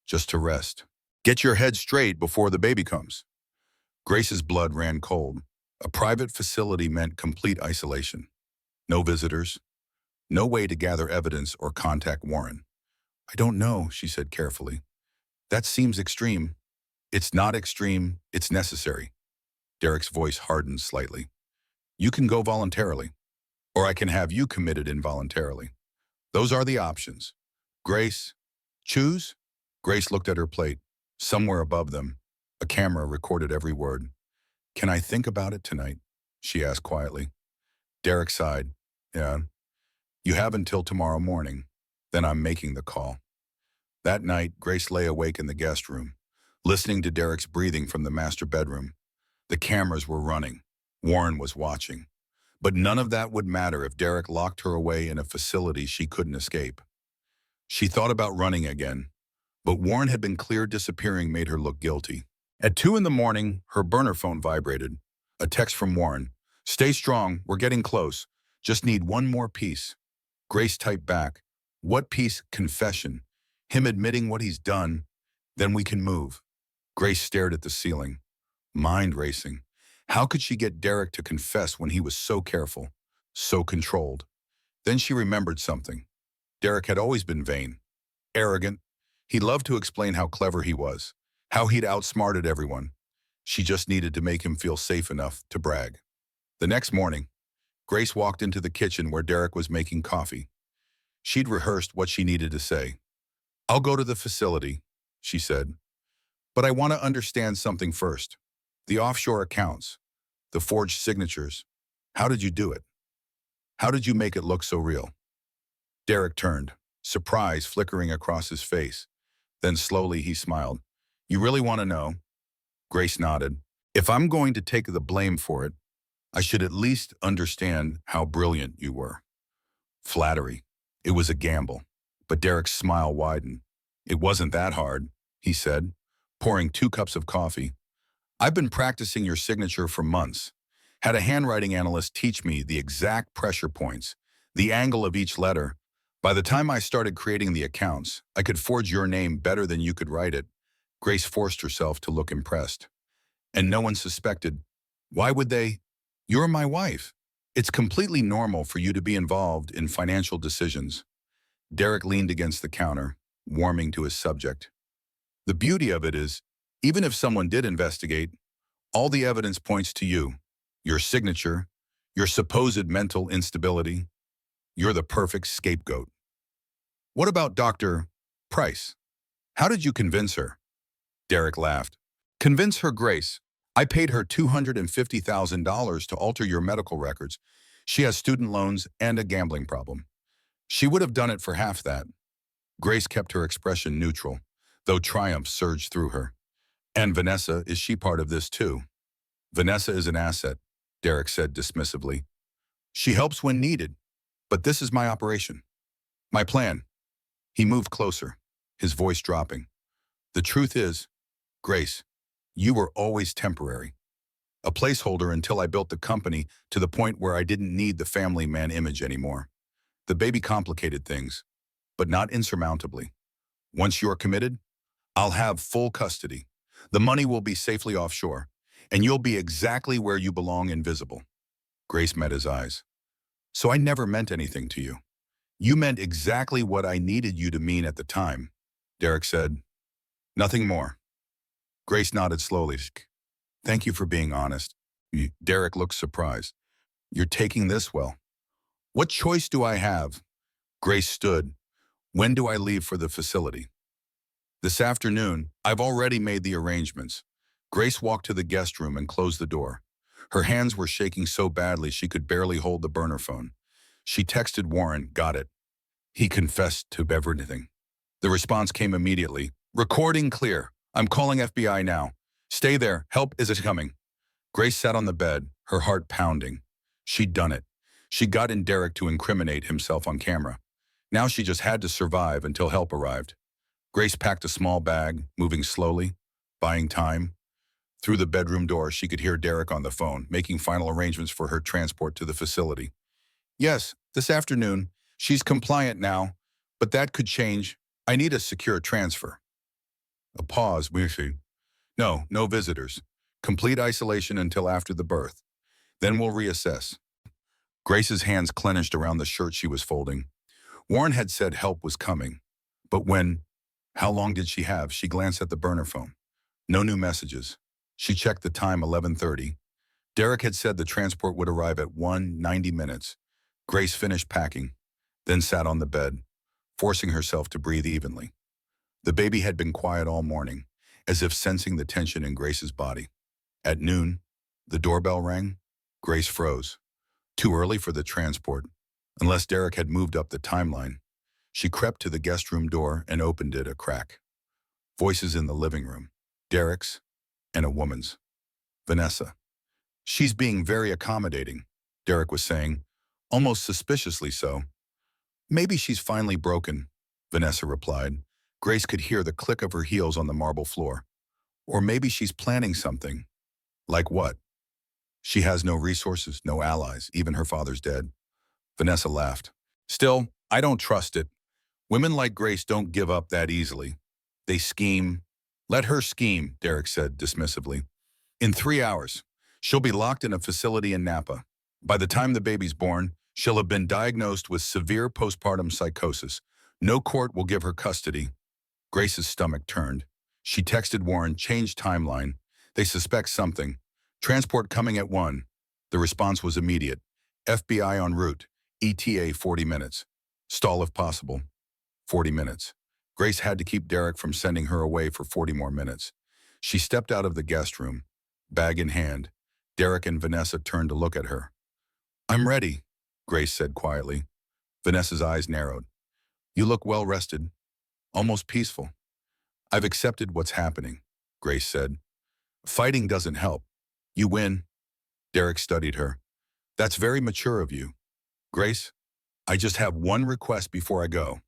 just to rest. Get your head straight before the baby comes. Grace's blood ran cold. A private facility meant complete isolation. No visitors. No way to gather evidence or contact Warren. I don't know, she said carefully. That seems extreme. It's not extreme, it's necessary. Derek's voice hardened slightly. You can go voluntarily, or I can have you committed involuntarily. Those are the options. Grace, choose? Grace looked at her plate. Somewhere above them, a camera recorded every word. Can I think about it tonight? She asked quietly. Derek sighed. Yeah. You have until tomorrow morning. Then I'm making the call. That night, Grace lay awake in the guest room, listening to Derek's breathing from the master bedroom. The cameras were running. Warren was watching. But none of that would matter if Derek locked her away in a facility she couldn't escape. She thought about running again, but Warren had been clear disappearing made her look guilty. At 2 a.m, her burner phone vibrated. A text from Warren. Stay strong, we're getting close. Just need one more piece. Grace typed back. What piece? Confession. Him admitting what he's done. Then we can move. Grace stared at the ceiling, mind racing. How could she get Derek to confess when he was so careful, so controlled? Then she remembered something. Derek had always been vain, arrogant. He loved to explain how clever he was, how he'd outsmarted everyone. She just needed to make him feel safe enough to brag. The next morning, Grace walked into the kitchen where Derek was making coffee. She'd rehearsed what she needed to say. I'll go to the facility, she said. But I want to understand something first. The offshore accounts, the forged signatures. How did you do it? How did you make it look so real? Derek turned, surprise flickering across his face. Then slowly he smiled. You really want to know? Grace nodded. If I'm going to take the blame for it, I should at least understand how brilliant you were. Flattery. It was a gamble. But Derek's smile widened. It wasn't that hard, he said, pouring 2 cups of coffee. I've been practicing your signature for months. Had a handwriting analyst teach me the exact pressure points, the angle of each letter. By the time I started creating the accounts, I could forge your name better than you could write it. Grace forced herself to look impressed. And no one suspected. Why would they? You're my wife. It's completely normal for you to be involved in financial decisions. Derek leaned against the counter, warming to his subject. The beauty of it is, even if someone did investigate, all the evidence points to you, your signature, your supposed mental instability. You're the perfect scapegoat. What about Dr. Price? How did you convince her? Derek laughed. Convince her, Grace. I paid her $250,000 to alter your medical records. She has student loans and a gambling problem. She would have done it for half that. Grace kept her expression neutral, though triumph surged through her. And Vanessa, is she part of this too? Vanessa is an asset, Derek said dismissively. She helps when needed, but this is my operation. My plan. He moved closer, his voice dropping. The truth is, Grace, you were always temporary. A placeholder until I built the company to the point where I didn't need the family man image anymore. The baby complicated things, but not insurmountably. Once you're committed, I'll have full custody. The money will be safely offshore, and you'll be exactly where you belong, invisible. Grace met his eyes. So I never meant anything to you. You meant exactly what I needed you to mean at the time, Derek said. Nothing more. Grace nodded slowly. Thank you for being honest. Derek looked surprised. You're taking this well. What choice do I have? Grace stood. When do I leave for the facility? This afternoon. I've already made the arrangements. Grace walked to the guest room and closed the door. Her hands were shaking so badly she could barely hold the burner phone. She texted Warren, got it. He confessed to everything. The response came immediately. Recording clear. I'm calling FBI now. Stay there. Help is coming. Grace sat on the bed, her heart pounding. She'd done it. She got in Derek to incriminate himself on camera. Now she just had to survive until help arrived. Grace packed a small bag, moving slowly, buying time. Through the bedroom door, she could hear Derek on the phone, making final arrangements for her transport to the facility. Yes, this afternoon. She's compliant now, but that could change. I need a secure transfer. A pause. No visitors. Complete isolation until after the birth. Then we'll reassess. Grace's hands clenched around the shirt she was folding. Warren had said help was coming. But when? How long did she have? She glanced at the burner phone. No new messages. She checked the time, 11:30. Derek had said the transport would arrive at 1:90 minutes. Grace finished packing, then sat on the bed, forcing herself to breathe evenly. The baby had been quiet all morning, as if sensing the tension in Grace's body. At noon, the doorbell rang. Grace froze. Too early for the transport, unless Derek had moved up the timeline. She crept to the guest room door and opened it a crack. Voices in the living room. Derek's and a woman's. Vanessa. She's being very accommodating, Derek was saying, almost suspiciously so. Maybe she's finally broken, Vanessa replied. Grace could hear the click of her heels on the marble floor. Or maybe she's planning something. Like what? She has no resources, no allies, even her father's dead. Vanessa laughed. Still, I don't trust it. Women like Grace don't give up that easily. They scheme. Let her scheme, Derek said dismissively. In 3 hours, she'll be locked in a facility in Napa. By the time the baby's born, she'll have been diagnosed with severe postpartum psychosis. No court will give her custody. Grace's stomach turned. She texted Warren, change timeline. They suspect something. Transport coming at 1. The response was immediate. FBI en route. ETA 40 minutes. Stall if possible. 40 minutes. Grace had to keep Derek from sending her away for 40 more minutes. She stepped out of the guest room, bag in hand. Derek and Vanessa turned to look at her. I'm ready, Grace said quietly. Vanessa's eyes narrowed. You look well rested, almost peaceful. I've accepted what's happening, Grace said. Fighting doesn't help. You win. Derek studied her. That's very mature of you. Grace, I just have one request before I go.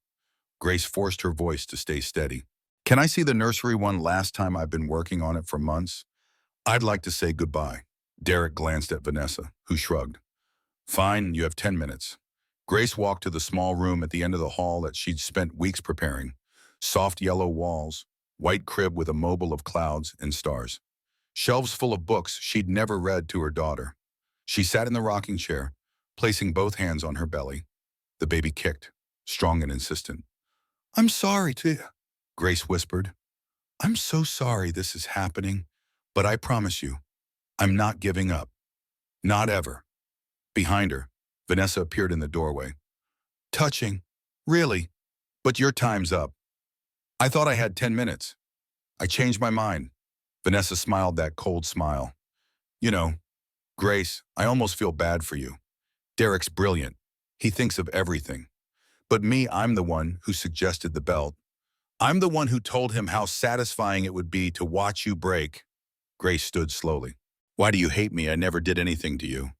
Grace forced her voice to stay steady. Can I see the nursery one last time? I've been working on it for months? I'd like to say goodbye. Derek glanced at Vanessa, who shrugged. Fine, you have 10 minutes. Grace walked to the small room at the end of the hall that she'd spent weeks preparing. Soft yellow walls, white crib with a mobile of clouds and stars. Shelves full of books she'd never read to her daughter. She sat in the rocking chair, placing both hands on her belly. The baby kicked, strong and insistent. I'm sorry, Grace whispered. I'm so sorry this is happening, but I promise you, I'm not giving up. Not ever. Behind her, Vanessa appeared in the doorway. Touching. Really? But your time's up. I thought I had 10 minutes. I changed my mind. Vanessa smiled that cold smile. You know, Grace, I almost feel bad for you. Derek's brilliant. He thinks of everything. But me, I'm the one who suggested the belt. I'm the one who told him how satisfying it would be to watch you break. Grace stood slowly. Why do you hate me? I never did anything to you.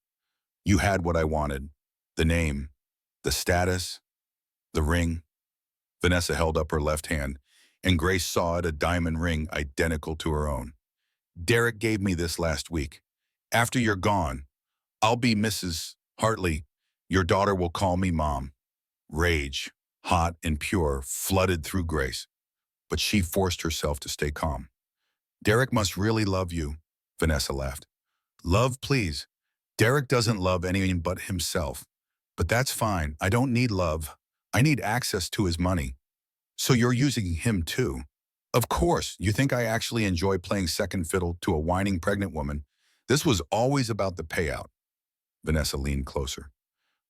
You had what I wanted. The name, the status, the ring. Vanessa held up her left hand, and Grace saw it, a diamond ring identical to her own. Derek gave me this last week. After you're gone, I'll be Mrs. Hartley. Your daughter will call me Mom. Rage, hot and pure, flooded through Grace, but she forced herself to stay calm. Derek must really love you, Vanessa laughed. Love, please. Derek doesn't love anyone but himself. But that's fine. I don't need love. I need access to his money. So you're using him too? Of course. You think I actually enjoy playing second fiddle to a whining pregnant woman? This was always about the payout. Vanessa leaned closer.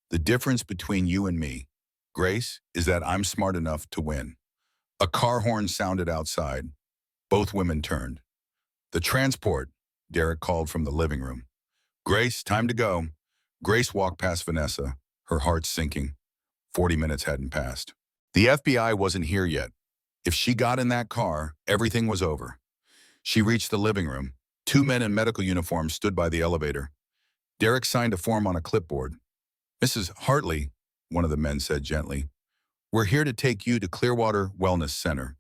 The difference between you and me, Grace, is that I'm smart enough to win. A car horn sounded outside. Both women turned. The transport, Derek called from the living room. Grace, time to go. Grace walked past Vanessa, her heart sinking. 40 minutes hadn't passed. The FBI wasn't here yet. If she got in that car, everything was over. She reached the living room. Two men in medical uniforms stood by the elevator. Derek signed a form on a clipboard. Mrs. Hartley, one of the men said gently, we're here to take you to Clearwater Wellness Center.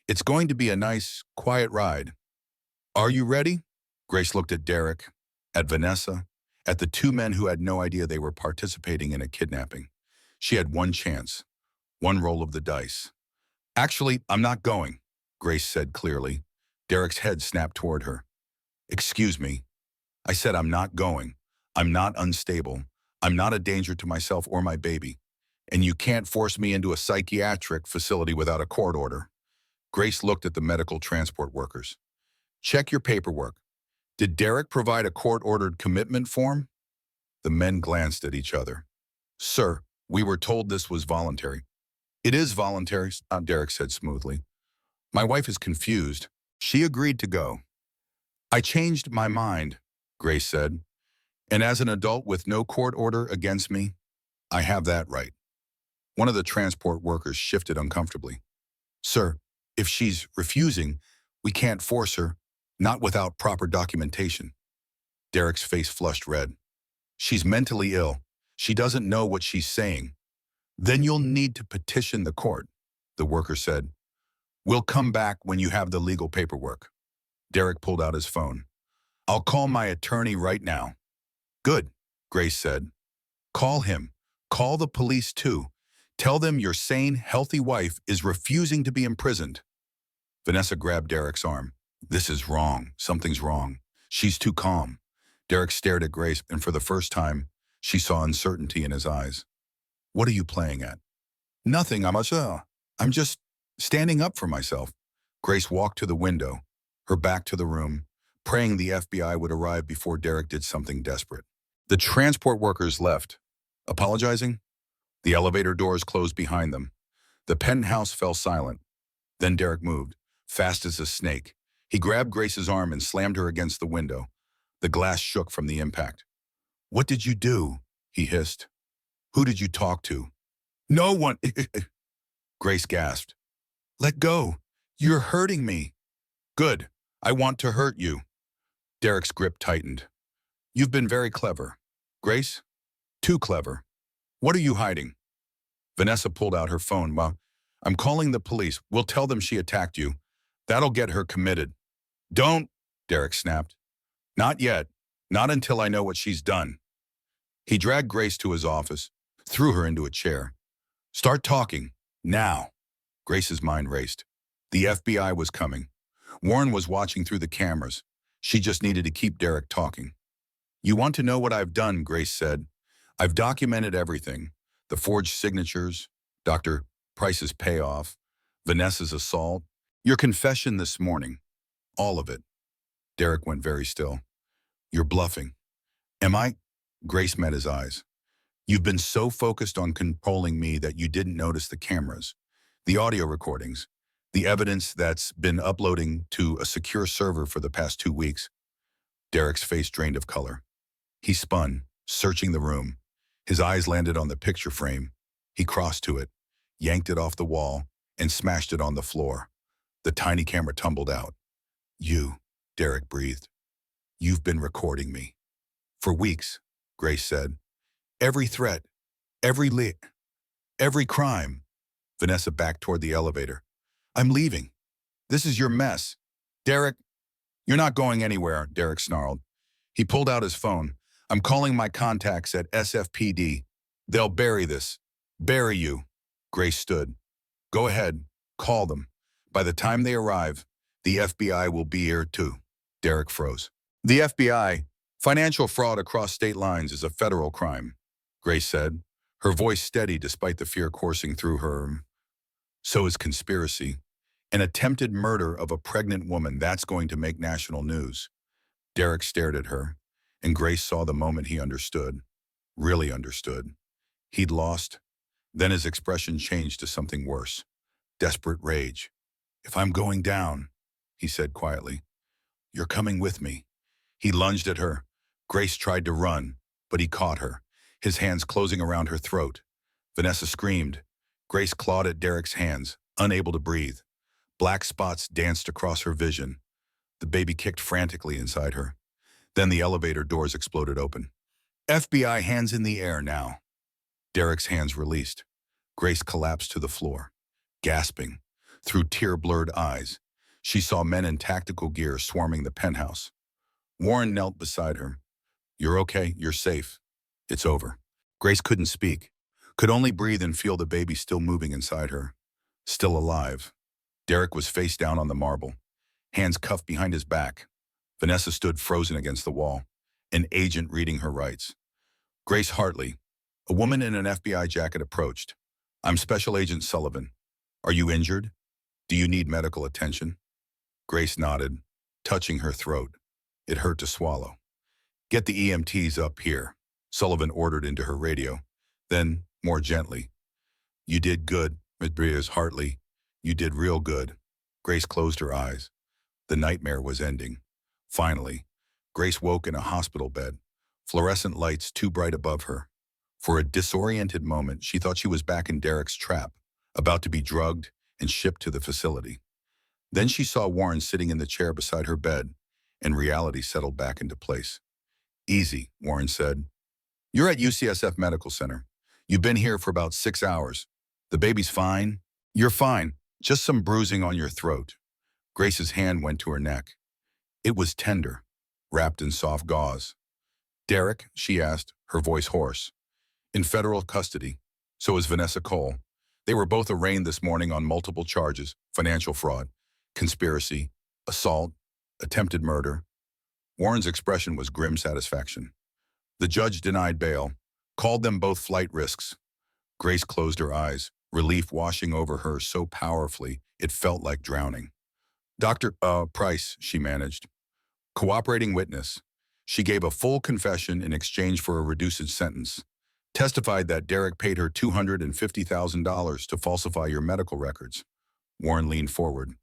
It's going to be a nice, quiet ride. Are you ready? Grace looked at Derek, at Vanessa, at the two men who had no idea they were participating in a kidnapping. She had one chance, one roll of the dice. Actually, I'm not going, Grace said clearly. Derek's head snapped toward her. Excuse me. I said I'm not going. I'm not unstable. I'm not a danger to myself or my baby. And you can't force me into a psychiatric facility without a court order. Grace looked at the medical transport workers. Check your paperwork. Did Derek provide a court-ordered commitment form? The men glanced at each other. Sir, we were told this was voluntary. It is voluntary, Derek said smoothly. My wife is confused. She agreed to go. I changed my mind, Grace said. And as an adult with no court order against me, I have that right. One of the transport workers shifted uncomfortably. Sir, if she's refusing, we can't force her, not without proper documentation. Derek's face flushed red. She's mentally ill. She doesn't know what she's saying. Then you'll need to petition the court, the worker said. We'll come back when you have the legal paperwork. Derek pulled out his phone. I'll call my attorney right now. Good, Grace said. Call him. Call the police too. Tell them your sane, healthy wife is refusing to be imprisoned. Vanessa grabbed Derek's arm. This is wrong. Something's wrong. She's too calm. Derek stared at Grace, and for the first time, she saw uncertainty in his eyes. What are you playing at? Nothing, I'm just standing up for myself. Grace walked to the window, her back to the room, praying the FBI would arrive before Derek did something desperate. The transport workers left, apologizing. The elevator doors closed behind them. The penthouse fell silent. Then Derek moved, fast as a snake. He grabbed Grace's arm and slammed her against the window. The glass shook from the impact. What did you do? He hissed. Who did you talk to? No one. Grace gasped. Let go. You're hurting me. Good. I want to hurt you. Derek's grip tightened. You've been very clever. Grace? Too clever. What are you hiding? Vanessa pulled out her phone. Well, I'm calling the police. We'll tell them she attacked you. That'll get her committed. Don't, Derek snapped. Not yet. Not until I know what she's done. He dragged Grace to his office, threw her into a chair. Start talking. Now. Grace's mind raced. The FBI was coming. Warren was watching through the cameras. She just needed to keep Derek talking. You want to know what I've done, Grace said. I've documented everything. The forged signatures, Dr. Price's payoff, Vanessa's assault, your confession this morning. All of it. Derek went very still. You're bluffing. Am I? Grace met his eyes. You've been so focused on controlling me that you didn't notice the cameras, the audio recordings. The evidence that's been uploading to a secure server for the past 2 weeks. Derek's face drained of color. He spun, searching the room. His eyes landed on the picture frame. He crossed to it, yanked it off the wall, and smashed it on the floor. The tiny camera tumbled out. You, Derek breathed. You've been recording me. For weeks, Grace said. Every threat, every every crime. Vanessa backed toward the elevator. I'm leaving. This is your mess. Derek, you're not going anywhere, Derek snarled. He pulled out his phone. I'm calling my contacts at SFPD. They'll bury this. Bury you. Grace stood. Go ahead. Call them. By the time they arrive, the FBI will be here too. Derek froze. The FBI, financial fraud across state lines is a federal crime, Grace said, her voice steady despite the fear coursing through her. So is conspiracy. An attempted murder of a pregnant woman, that's going to make national news. Derek stared at her, and Grace saw the moment he understood. Really understood. He'd lost. Then his expression changed to something worse. Desperate rage. If I'm going down, he said quietly, you're coming with me. He lunged at her. Grace tried to run, but he caught her, his hands closing around her throat. Vanessa screamed. Grace clawed at Derek's hands, unable to breathe. Black spots danced across her vision. The baby kicked frantically inside her. Then the elevator doors exploded open. FBI, hands in the air now. Derek's hands released. Grace collapsed to the floor, gasping. Through tear-blurred eyes, she saw men in tactical gear swarming the penthouse. Warren knelt beside her. You're okay, you're safe. It's over. Grace couldn't speak, could only breathe and feel the baby still moving inside her. Still alive. Derek was face down on the marble, hands cuffed behind his back. Vanessa stood frozen against the wall, an agent reading her rights. Grace Hartley, a woman in an FBI jacket, approached. I'm Special Agent Sullivan. Are you injured? Do you need medical attention? Grace nodded, touching her throat. It hurt to swallow. Get the EMTs up here, Sullivan ordered into her radio. Then, more gently, you did good, Mistress Hartley. You did real good. Grace closed her eyes. The nightmare was ending. Finally, Grace woke in a hospital bed, fluorescent lights too bright above her. For a disoriented moment, she thought she was back in Derek's trap, about to be drugged and shipped to the facility. Then she saw Warren sitting in the chair beside her bed, and reality settled back into place. Easy, Warren said. You're at UCSF Medical Center. You've been here for about 6 hours. The baby's fine. You're fine. Just some bruising on your throat. Grace's hand went to her neck. It was tender, wrapped in soft gauze. Derek, she asked, her voice hoarse. In federal custody. So is Vanessa Cole. They were both arraigned this morning on multiple charges: financial fraud, conspiracy, assault, attempted murder. Warren's expression was grim satisfaction. The judge denied bail, called them both flight risks. Grace closed her eyes, relief washing over her so powerfully it felt like drowning. Dr. Price, she managed. Cooperating witness. She gave a full confession in exchange for a reduced sentence. Testified that Derek paid her $250,000 to falsify your medical records. Warren leaned forward.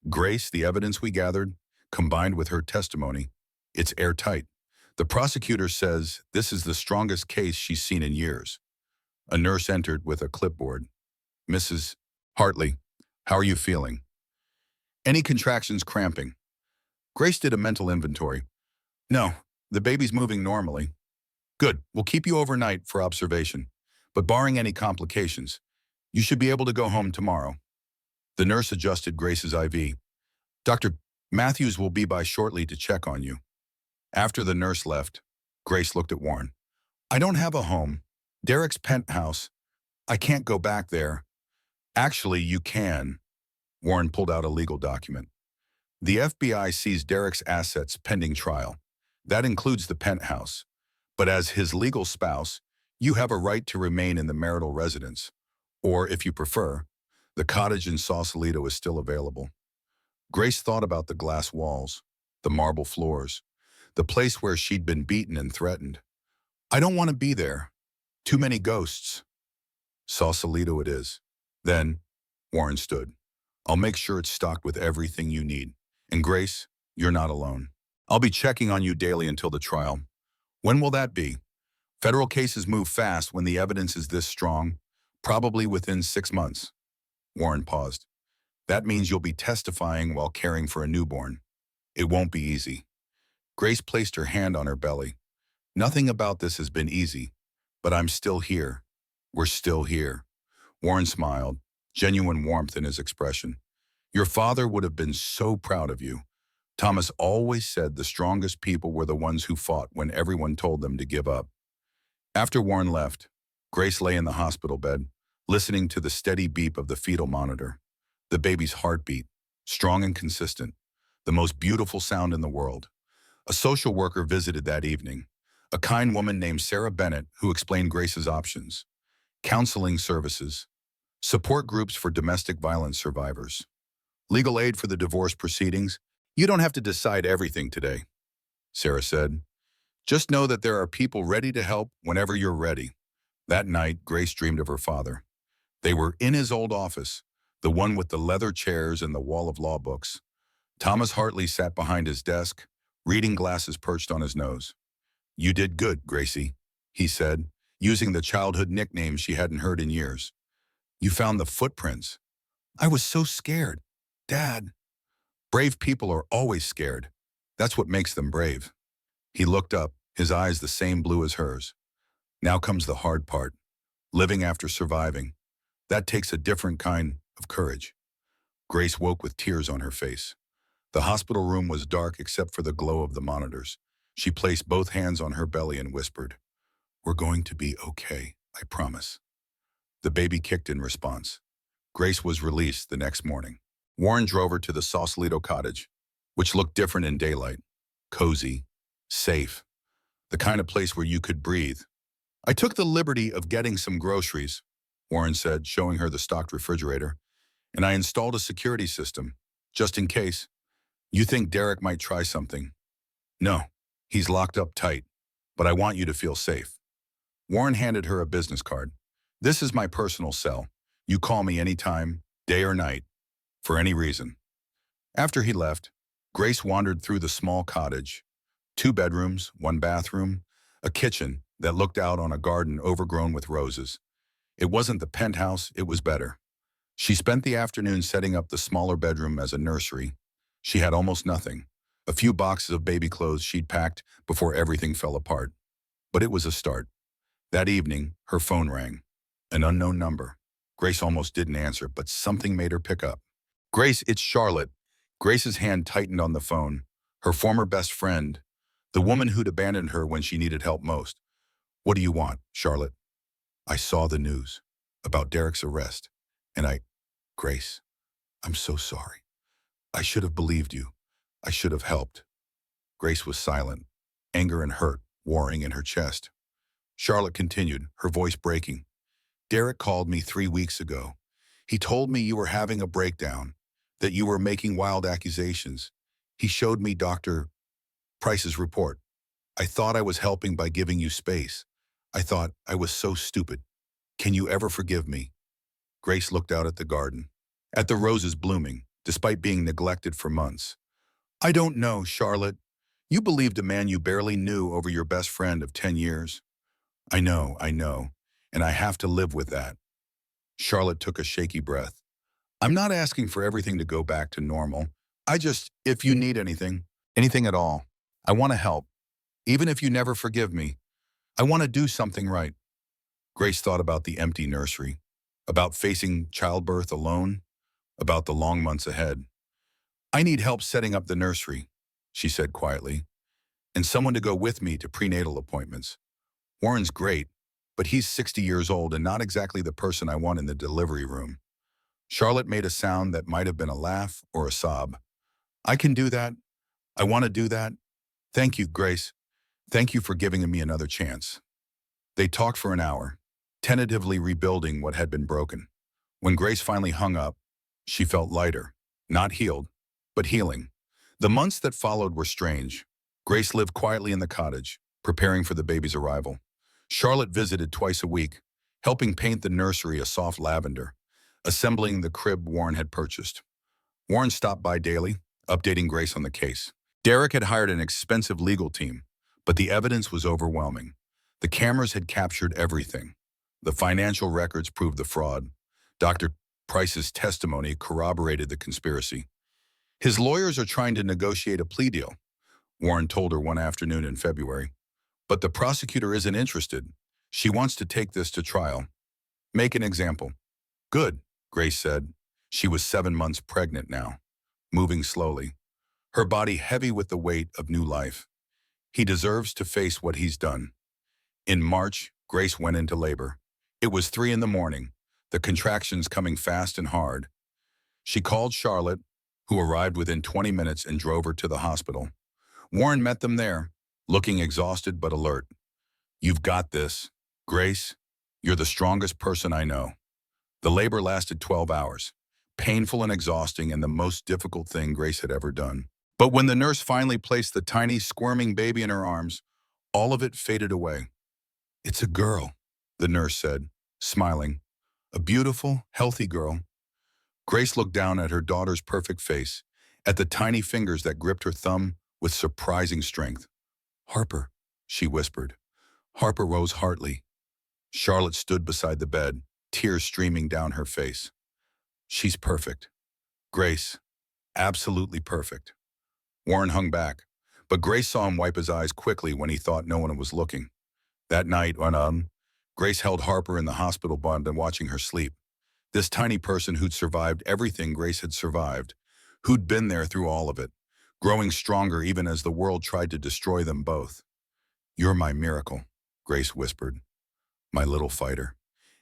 Grace, the evidence we gathered, combined with her testimony, it's airtight. The prosecutor says this is the strongest case she's seen in years. A nurse entered with a clipboard. Mrs. Hartley, how are you feeling? Any contractions cramping? Grace did a mental inventory. No, the baby's moving normally. Good, we'll keep you overnight for observation. But barring any complications, you should be able to go home tomorrow. The nurse adjusted Grace's IV. Dr. Matthews will be by shortly to check on you. After the nurse left, Grace looked at Warren. I don't have a home. Derek's penthouse. I can't go back there. Actually, you can. Warren pulled out a legal document. The FBI seized Derek's assets pending trial. That includes the penthouse. But as his legal spouse, you have a right to remain in the marital residence. Or, if you prefer, the cottage in Sausalito is still available. Grace thought about the glass walls, the marble floors, the place where she'd been beaten and threatened. I don't want to be there. Too many ghosts. Sausalito it is. Then, Warren stood. I'll make sure it's stocked with everything you need. And Grace, you're not alone. I'll be checking on you daily until the trial. When will that be? Federal cases move fast when the evidence is this strong, probably within 6 months. Warren paused. That means you'll be testifying while caring for a newborn. It won't be easy. Grace placed her hand on her belly. Nothing about this has been easy, but I'm still here. We're still here. Warren smiled, genuine warmth in his expression. Your father would have been so proud of you. Thomas always said the strongest people were the ones who fought when everyone told them to give up. After Warren left, Grace lay in the hospital bed, listening to the steady beep of the fetal monitor. The baby's heartbeat, strong and consistent, the most beautiful sound in the world. A social worker visited that evening, a kind woman named Sarah Bennett who explained Grace's options: counseling services, support groups for domestic violence survivors, legal aid for the divorce proceedings. You don't have to decide everything today, Sarah said. Just know that there are people ready to help whenever you're ready. That night, Grace dreamed of her father. They were in his old office, the one with the leather chairs and the wall of law books. Thomas Hartley sat behind his desk, reading glasses perched on his nose. You did good, Gracie, he said, using the childhood nickname she hadn't heard in years. You found the footprints. I was so scared. Dad. Brave people are always scared. That's what makes them brave. He looked up, his eyes the same blue as hers. Now comes the hard part, living after surviving. That takes a different kind of courage. Grace woke with tears on her face. The hospital room was dark except for the glow of the monitors. She placed both hands on her belly and whispered, We're going to be okay, I promise. The baby kicked in response. Grace was released the next morning. Warren drove her to the Sausalito cottage, which looked different in daylight. Cozy, safe, the kind of place where you could breathe. I took the liberty of getting some groceries, Warren said, showing her the stocked refrigerator, and I installed a security system, just in case. You think Derek might try something? No, he's locked up tight, but I want you to feel safe. Warren handed her a business card. This is my personal cell. You call me anytime, day or night, for any reason. After he left, Grace wandered through the small cottage. 2 bedrooms, 1 bathroom, a kitchen that looked out on a garden overgrown with roses. It wasn't the penthouse, it was better. She spent the afternoon setting up the smaller bedroom as a nursery. She had almost nothing, a few boxes of baby clothes she'd packed before everything fell apart. But it was a start. That evening, her phone rang. An unknown number. Grace almost didn't answer, but something made her pick up. Grace, it's Charlotte. Grace's hand tightened on the phone. Her former best friend, the woman who'd abandoned her when she needed help most. What do you want, Charlotte? I saw the news about Derek's arrest, and Grace, I'm so sorry. I should have believed you. I should have helped. Grace was silent, anger and hurt warring in her chest. Charlotte continued, her voice breaking. Derek called me 3 weeks ago. He told me you were having a breakdown, that you were making wild accusations. He showed me Dr. Price's report. I thought I was helping by giving you space. I thought I was so stupid. Can you ever forgive me? Grace looked out at the garden, at the roses blooming, despite being neglected for months. I don't know, Charlotte. You believed a man you barely knew over your best friend of 10 years. I know, and I have to live with that. Charlotte took a shaky breath. I'm not asking for everything to go back to normal. If you need anything at all, I want to help. Even if you never forgive me, I want to do something right. Grace thought about the empty nursery, about facing childbirth alone, about the long months ahead. I need help setting up the nursery, she said quietly, and someone to go with me to prenatal appointments. Warren's great, but he's 60 years old and not exactly the person I want in the delivery room. Charlotte made a sound that might have been a laugh or a sob. I can do that. I want to do that. Thank you, Grace. Thank you for giving me another chance. They talked for an hour, tentatively rebuilding what had been broken. When Grace finally hung up, she felt lighter, not healed, but healing. The months that followed were strange. Grace lived quietly in the cottage, preparing for the baby's arrival. Charlotte visited twice a week, helping paint the nursery a soft lavender, assembling the crib Warren had purchased. Warren stopped by daily, updating Grace on the case. Derek had hired an expensive legal team, but the evidence was overwhelming. The cameras had captured everything. The financial records proved the fraud. Dr. Price's testimony corroborated the conspiracy. His lawyers are trying to negotiate a plea deal, Warren told her one afternoon in February. But the prosecutor isn't interested. She wants to take this to trial. Make an example. Good, Grace said. She was 7 months pregnant now, moving slowly, her body heavy with the weight of new life. He deserves to face what he's done. In March, Grace went into labor. It was 3 in the morning, the contractions coming fast and hard. She called Charlotte, who arrived within 20 minutes and drove her to the hospital. Warren met them there, looking exhausted but alert. You've got this, Grace. You're the strongest person I know. The labor lasted 12 hours, painful and exhausting and the most difficult thing Grace had ever done. But when the nurse finally placed the tiny, squirming baby in her arms, all of it faded away. It's a girl, the nurse said, smiling. A beautiful, healthy girl. Grace looked down at her daughter's perfect face, at the tiny fingers that gripped her thumb with surprising strength. Harper, she whispered. Harper Rose Hartley. Charlotte stood beside the bed, tears streaming down her face. She's perfect. Grace, absolutely perfect. Warren hung back, but Grace saw him wipe his eyes quickly when he thought no one was looking. That night, when Grace held Harper in the hospital bed and watching her sleep. This tiny person who'd survived everything Grace had survived, who'd been there through all of it, growing stronger even as the world tried to destroy them both. You're my miracle, Grace whispered. My little fighter.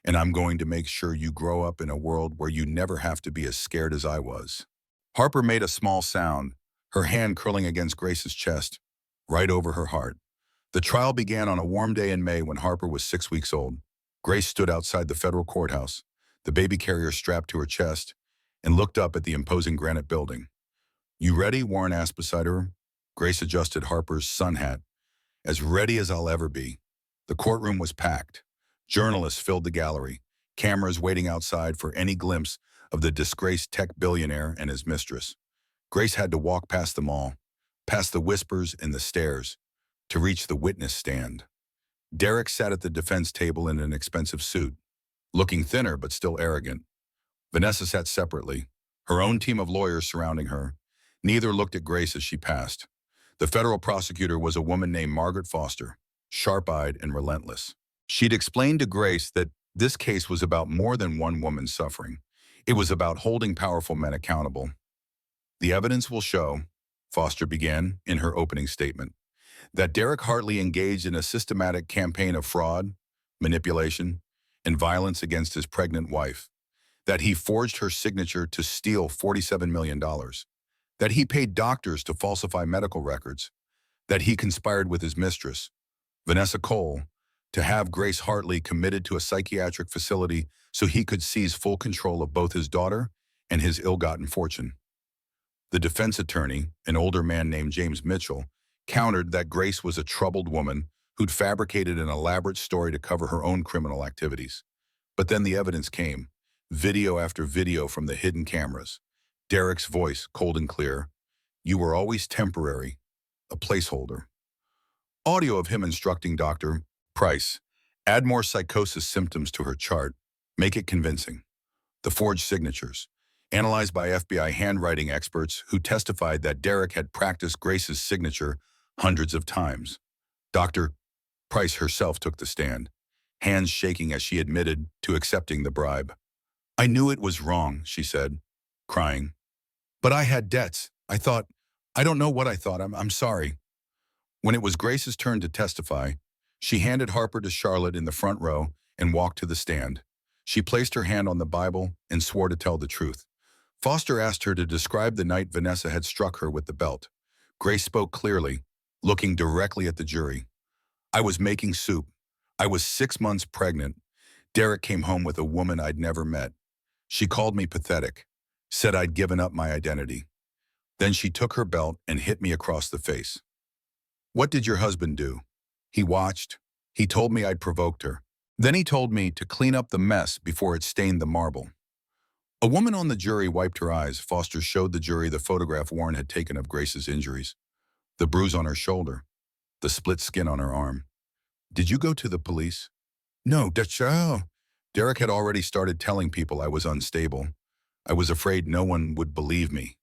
And I'm going to make sure you grow up in a world where you never have to be as scared as I was. Harper made a small sound, her hand curling against Grace's chest, right over her heart. The trial began on a warm day in May when Harper was 6 weeks old. Grace stood outside the federal courthouse, the baby carrier strapped to her chest, and looked up at the imposing granite building. You ready? Warren asked beside her. Grace adjusted Harper's sun hat. As ready as I'll ever be. The courtroom was packed. Journalists filled the gallery, cameras waiting outside for any glimpse of the disgraced tech billionaire and his mistress. Grace had to walk past them all, past the whispers and the stares, to reach the witness stand. Derek sat at the defense table in an expensive suit, looking thinner but still arrogant. Vanessa sat separately, her own team of lawyers surrounding her. Neither looked at Grace as she passed. The federal prosecutor was a woman named Margaret Foster, sharp-eyed and relentless. She'd explained to Grace that this case was about more than one woman's suffering. It was about holding powerful men accountable. The evidence will show, Foster began in her opening statement, that Derek Hartley engaged in a systematic campaign of fraud, manipulation, and violence against his pregnant wife, that he forged her signature to steal $47 million, that he paid doctors to falsify medical records, that he conspired with his mistress, Vanessa Cole, to have Grace Hartley committed to a psychiatric facility so he could seize full control of both his daughter and his ill-gotten fortune. The defense attorney, an older man named James Mitchell, countered that Grace was a troubled woman who'd fabricated an elaborate story to cover her own criminal activities. But then the evidence came, video after video from the hidden cameras. Derek's voice, cold and clear. You were always temporary, a placeholder. Audio of him instructing Dr. Price, add more psychosis symptoms to her chart, make it convincing. The forged signatures, analyzed by FBI handwriting experts who testified that Derek had practiced Grace's signature hundreds of times. Dr. Price herself took the stand, hands shaking as she admitted to accepting the bribe. I knew it was wrong, she said, crying. But I had debts. I don't know what I thought. I'm sorry. When it was Grace's turn to testify, she handed Harper to Charlotte in the front row and walked to the stand. She placed her hand on the Bible and swore to tell the truth. Foster asked her to describe the night Vanessa had struck her with the belt. Grace spoke clearly, looking directly at the jury. I was making soup. I was 6 months pregnant. Derek came home with a woman I'd never met. She called me pathetic, said I'd given up my identity. Then she took her belt and hit me across the face. What did your husband do? He watched. He told me I'd provoked her. Then he told me to clean up the mess before it stained the marble. A woman on the jury wiped her eyes. Foster showed the jury the photograph Warren had taken of Grace's injuries, the bruise on her shoulder, the split skin on her arm. Did you go to the police? No, that's. Derek had already started telling people I was unstable. I was afraid no one would believe me.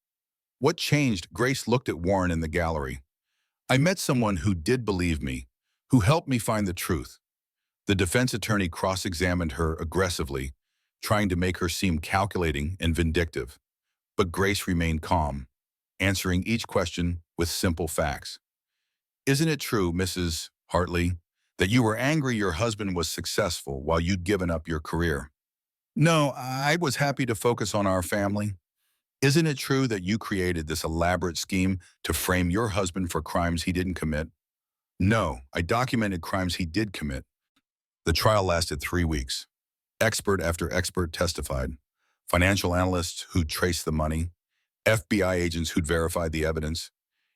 What changed? Grace looked at Warren in the gallery. I met someone who did believe me, who helped me find the truth. The defense attorney cross-examined her aggressively, trying to make her seem calculating and vindictive. But Grace remained calm, answering each question with simple facts. Isn't it true, Mrs. Hartley, that you were angry your husband was successful while you'd given up your career? No, I was happy to focus on our family. Isn't it true that you created this elaborate scheme to frame your husband for crimes he didn't commit? No, I documented crimes he did commit. The trial lasted 3 weeks. Expert after expert testified. Financial analysts who'd traced the money, FBI agents who'd verified the evidence,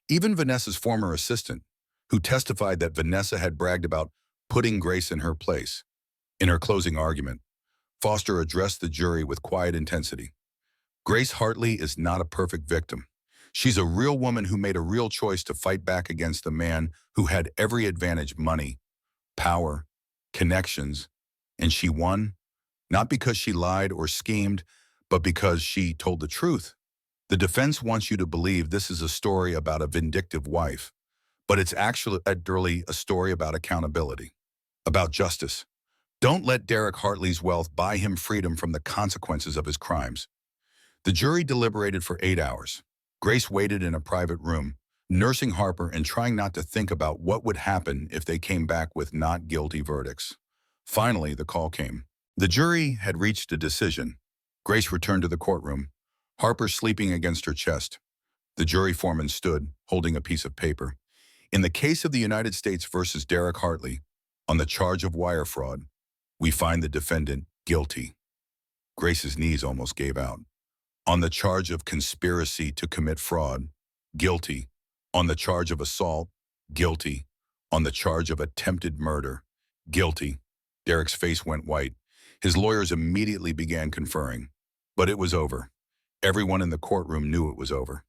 even Vanessa's former assistant, who testified that Vanessa had bragged about putting Grace in her place. In her closing argument, Foster addressed the jury with quiet intensity. Grace Hartley is not a perfect victim. She's a real woman who made a real choice to fight back against a man who had every advantage: money, power, connections, and she won, not because she lied or schemed, but because she told the truth. The defense wants you to believe this is a story about a vindictive wife, but it's actually a story about accountability, about justice. Don't let Derek Hartley's wealth buy him freedom from the consequences of his crimes. The jury deliberated for 8 hours. Grace waited in a private room, nursing Harper and trying not to think about what would happen if they came back with not guilty verdicts. Finally, the call came. The jury had reached a decision. Grace returned to the courtroom, Harper sleeping against her chest. The jury foreman stood, holding a piece of paper. In the case of the United States versus Derek Hartley, on the charge of wire fraud, we find the defendant guilty. Grace's knees almost gave out. On the charge of conspiracy to commit fraud, guilty. On the charge of assault, guilty. On the charge of attempted murder, guilty. Derek's face went white. His lawyers immediately began conferring. But it was over. Everyone in the courtroom knew it was over.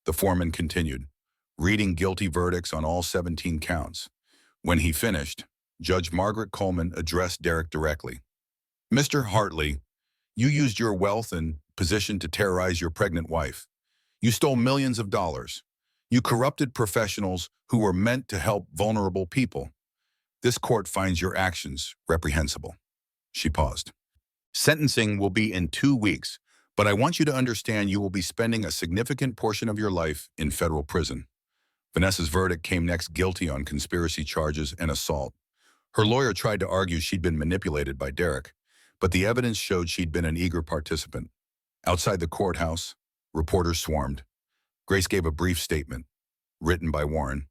The foreman continued, reading guilty verdicts on all 17 counts. When he finished, Judge Margaret Coleman addressed Derek directly. Mr. Hartley, you used your wealth and position to terrorize your pregnant wife. You stole millions of dollars. You corrupted professionals who were meant to help vulnerable people. This court finds your actions reprehensible. She paused. Sentencing will be in 2 weeks, but I want you to understand you will be spending a significant portion of your life in federal prison. Vanessa's verdict came next, guilty on conspiracy charges and assault. Her lawyer tried to argue she'd been manipulated by Derek, but the evidence showed she'd been an eager participant. Outside the courthouse, reporters swarmed. Grace gave a brief statement, written by Warren.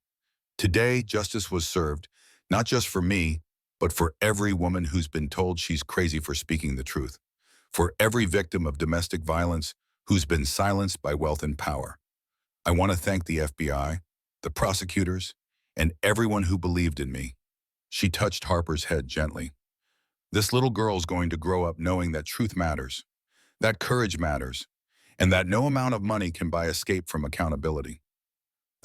Today, justice was served, not just for me, but for every woman who's been told she's crazy for speaking the truth, for every victim of domestic violence who's been silenced by wealth and power. I want to thank the FBI, the prosecutors, and everyone who believed in me. She touched Harper's head gently. This little girl's going to grow up knowing that truth matters, that courage matters, and that no amount of money can buy escape from accountability.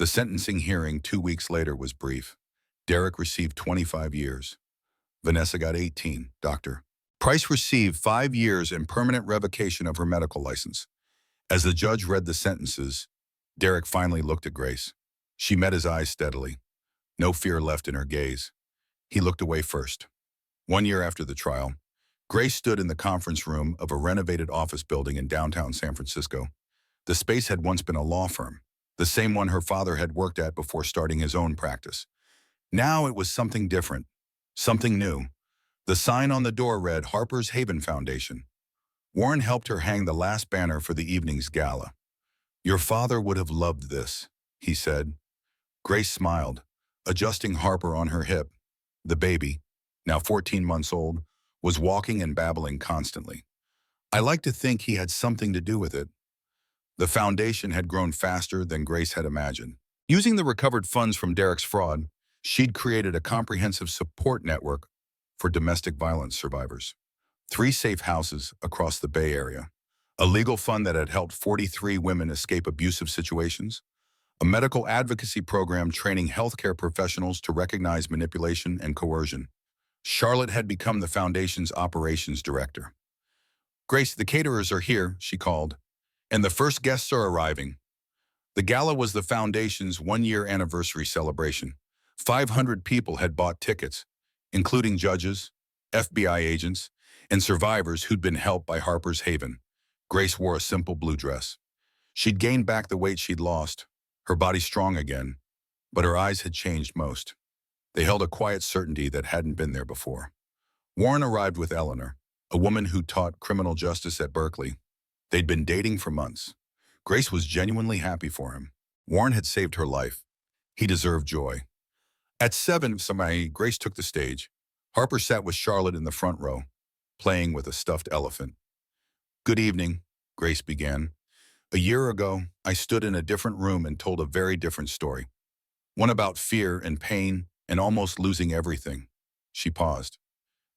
The sentencing hearing 2 weeks later was brief. Derek received 25 years. Vanessa got 18, Dr. Price received 5 years and permanent revocation of her medical license. As the judge read the sentences, Derek finally looked at Grace. She met his eyes steadily. No fear left in her gaze. He looked away first. 1 year after the trial, Grace stood in the conference room of a renovated office building in downtown San Francisco. The space had once been a law firm, the same one her father had worked at before starting his own practice. Now it was something different, something new. The sign on the door read Harper's Haven Foundation. Warren helped her hang the last banner for the evening's gala. Your father would have loved this, he said. Grace smiled, adjusting Harper on her hip. The baby, now 14 months old, was walking and babbling constantly. I like to think he had something to do with it. The foundation had grown faster than Grace had imagined. Using the recovered funds from Derek's fraud, she'd created a comprehensive support network for domestic violence survivors. 3 safe houses across the Bay Area, a legal fund that had helped 43 women escape abusive situations, a medical advocacy program training healthcare professionals to recognize manipulation and coercion. Charlotte had become the foundation's operations director. "Grace, the caterers are here," she called, "and the first guests are arriving." The gala was the foundation's one-year anniversary celebration. 500 people had bought tickets, including judges, FBI agents, and survivors who'd been helped by Harper's Haven. Grace wore a simple blue dress. She'd gained back the weight she'd lost, her body strong again, but her eyes had changed most. They held a quiet certainty that hadn't been there before. Warren arrived with Eleanor, a woman who taught criminal justice at Berkeley. They'd been dating for months. Grace was genuinely happy for him. Warren had saved her life. He deserved joy. At 7, Grace took the stage. Harper sat with Charlotte in the front row, playing with a stuffed elephant. "Good evening," Grace began. "A year ago, I stood in a different room and told a very different story. One about fear and pain and almost losing everything." She paused.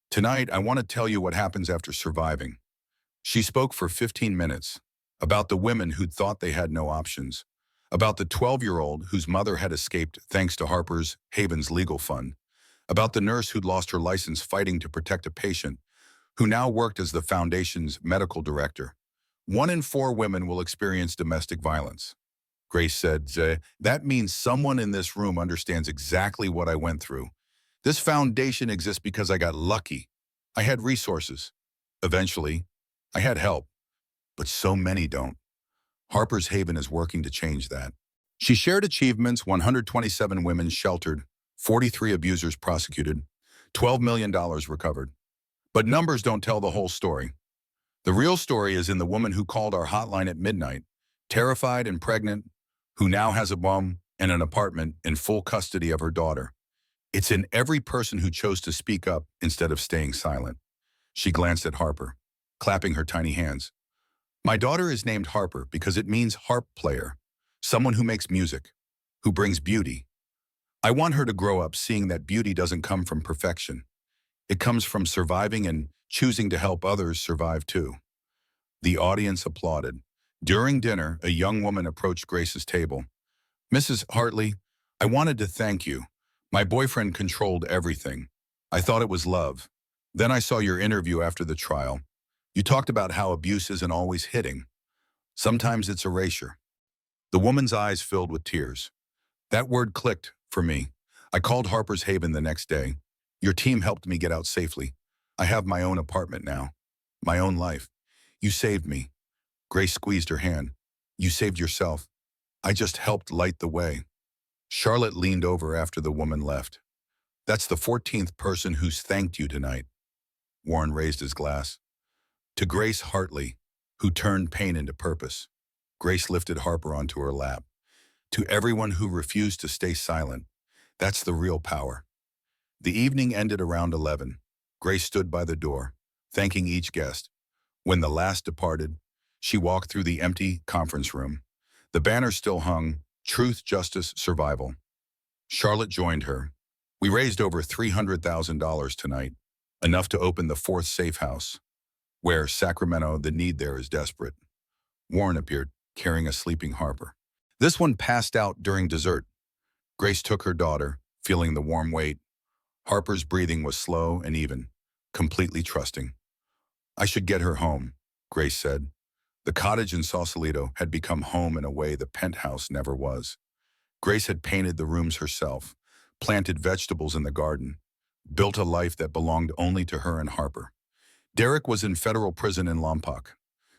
"Tonight, I want to tell you what happens after surviving." She spoke for 15 minutes, about the women who'd thought they had no options, about the 12-year-old whose mother had escaped thanks to Harper's Haven's legal fund, about the nurse who'd lost her license fighting to protect a patient, who now worked as the foundation's medical director. "1 in 4 women will experience domestic violence." Grace said, "That means someone in this room understands exactly what I went through. This foundation exists because I got lucky. I had resources. Eventually, I had help. But so many don't. Harper's Haven is working to change that." She shared achievements: 127 women sheltered, 43 abusers prosecuted, $12 million recovered. But numbers don't tell the whole story. The real story is in the woman who called our hotline at midnight, terrified and pregnant, who now has a bomb and an apartment in full custody of her daughter. It's in every person who chose to speak up instead of staying silent. She glanced at Harper, clapping her tiny hands. "My daughter is named Harper because it means harp player, someone who makes music, who brings beauty. I want her to grow up seeing that beauty doesn't come from perfection. It comes from surviving and choosing to help others survive too." The audience applauded. During dinner, a young woman approached Grace's table. "Mrs. Hartley, I wanted to thank you. My boyfriend controlled everything. I thought it was love. Then I saw your interview after the trial. You talked about how abuse isn't always hitting. Sometimes it's erasure." The woman's eyes filled with tears. "That word clicked for me. I called Harper's Haven the next day. Your team helped me get out safely. I have my own apartment now. My own life. You saved me." Grace squeezed her hand. "You saved yourself. I just helped light the way." Charlotte leaned over after the woman left. "That's the 14th person who's thanked you tonight." Warren raised his glass. "To Grace Hartley, who turned pain into purpose." Grace lifted Harper onto her lap. "To everyone who refused to stay silent. That's the real power." The evening ended around 11. Grace stood by the door, thanking each guest. When the last departed, she walked through the empty conference room. The banner still hung: Truth, Justice, Survival. Charlotte joined her. "We raised over $300,000 tonight, enough to open the 4th safe house. Where Sacramento, the need there is desperate." Warren appeared, carrying a sleeping Harper. "This one passed out during dessert." Grace took her daughter, feeling the warm weight. Harper's breathing was slow and even, completely trusting. "I should get her home," Grace said. The cottage in Sausalito had become home in a way the penthouse never was. Grace had painted the rooms herself, planted vegetables in the garden, built a life that belonged only to her and Harper. Derek was in federal prison in Lompoc.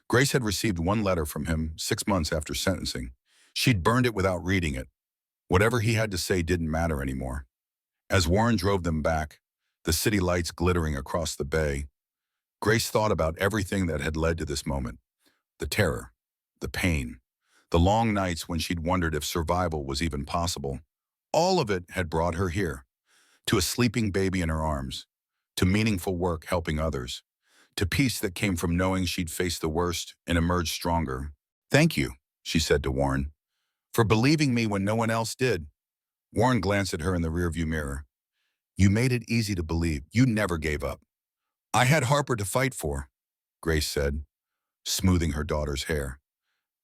Grace had received one letter from him 6 months after sentencing. She'd burned it without reading it. Whatever he had to say didn't matter anymore. As Warren drove them back, the city lights glittering across the bay, Grace thought about everything that had led to this moment. The terror, the pain, the long nights when she'd wondered if survival was even possible. All of it had brought her here, to a sleeping baby in her arms, to meaningful work helping others, to peace that came from knowing she'd faced the worst and emerged stronger. "Thank you," she said to Warren, "for believing me when no one else did." Warren glanced at her in the rearview mirror. "You made it easy to believe. You never gave up." "I had Harper to fight for," Grace said. smoothing her daughter's hair.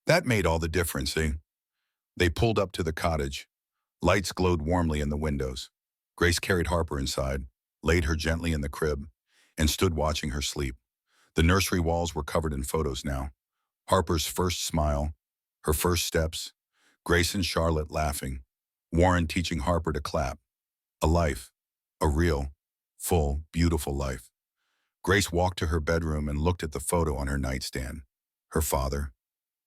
That made all the difference, eh? They pulled up to the cottage. Lights glowed warmly in the windows. Grace carried Harper inside, laid her gently in the crib, and stood watching her sleep. The nursery walls were covered in photos now. Harper's first smile, her first steps, Grace and Charlotte laughing, Warren teaching Harper to clap. A life, a real, full, beautiful life. Grace walked to her bedroom and looked at the photo on her nightstand. Her father,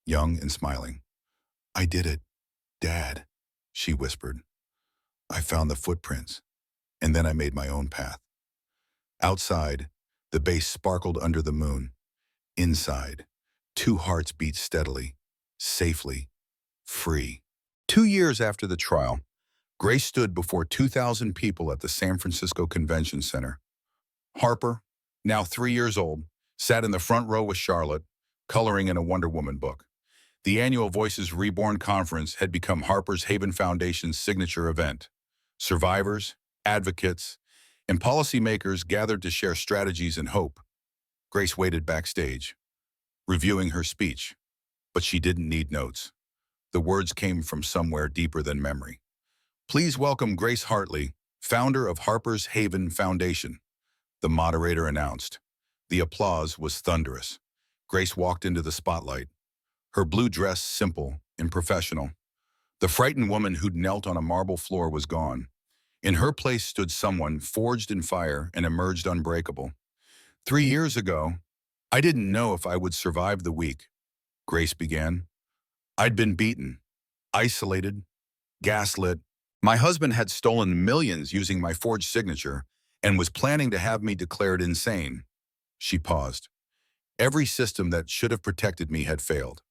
young and smiling. "I did it, Dad," she whispered. "I found the footprints, and then I made my own path." Outside, the base sparkled under the moon. Inside, two hearts beat steadily, safely, free. 2 years after the trial, Grace stood before 2,000 people at the San Francisco Convention Center. Harper, now 3 years old, sat in the front row with Charlotte, coloring in a Wonder Woman book. The annual Voices Reborn conference had become Harper's Haven Foundation's signature event. Survivors, advocates, and policymakers gathered to share strategies and hope. Grace waited backstage, reviewing her speech, but she didn't need notes. The words came from somewhere deeper than memory. "Please welcome Grace Hartley, founder of Harper's Haven Foundation," the moderator announced. The applause was thunderous. Grace walked into the spotlight, her blue dress simple and professional. The frightened woman who'd knelt on a marble floor was gone. In her place stood someone forged in fire and emerged unbreakable. "3 years ago, I didn't know if I would survive the week," Grace began. "I'd been beaten, isolated, gaslit. My husband had stolen millions using my forged signature and was planning to have me declared insane." She paused. "Every system that should have protected me had failed.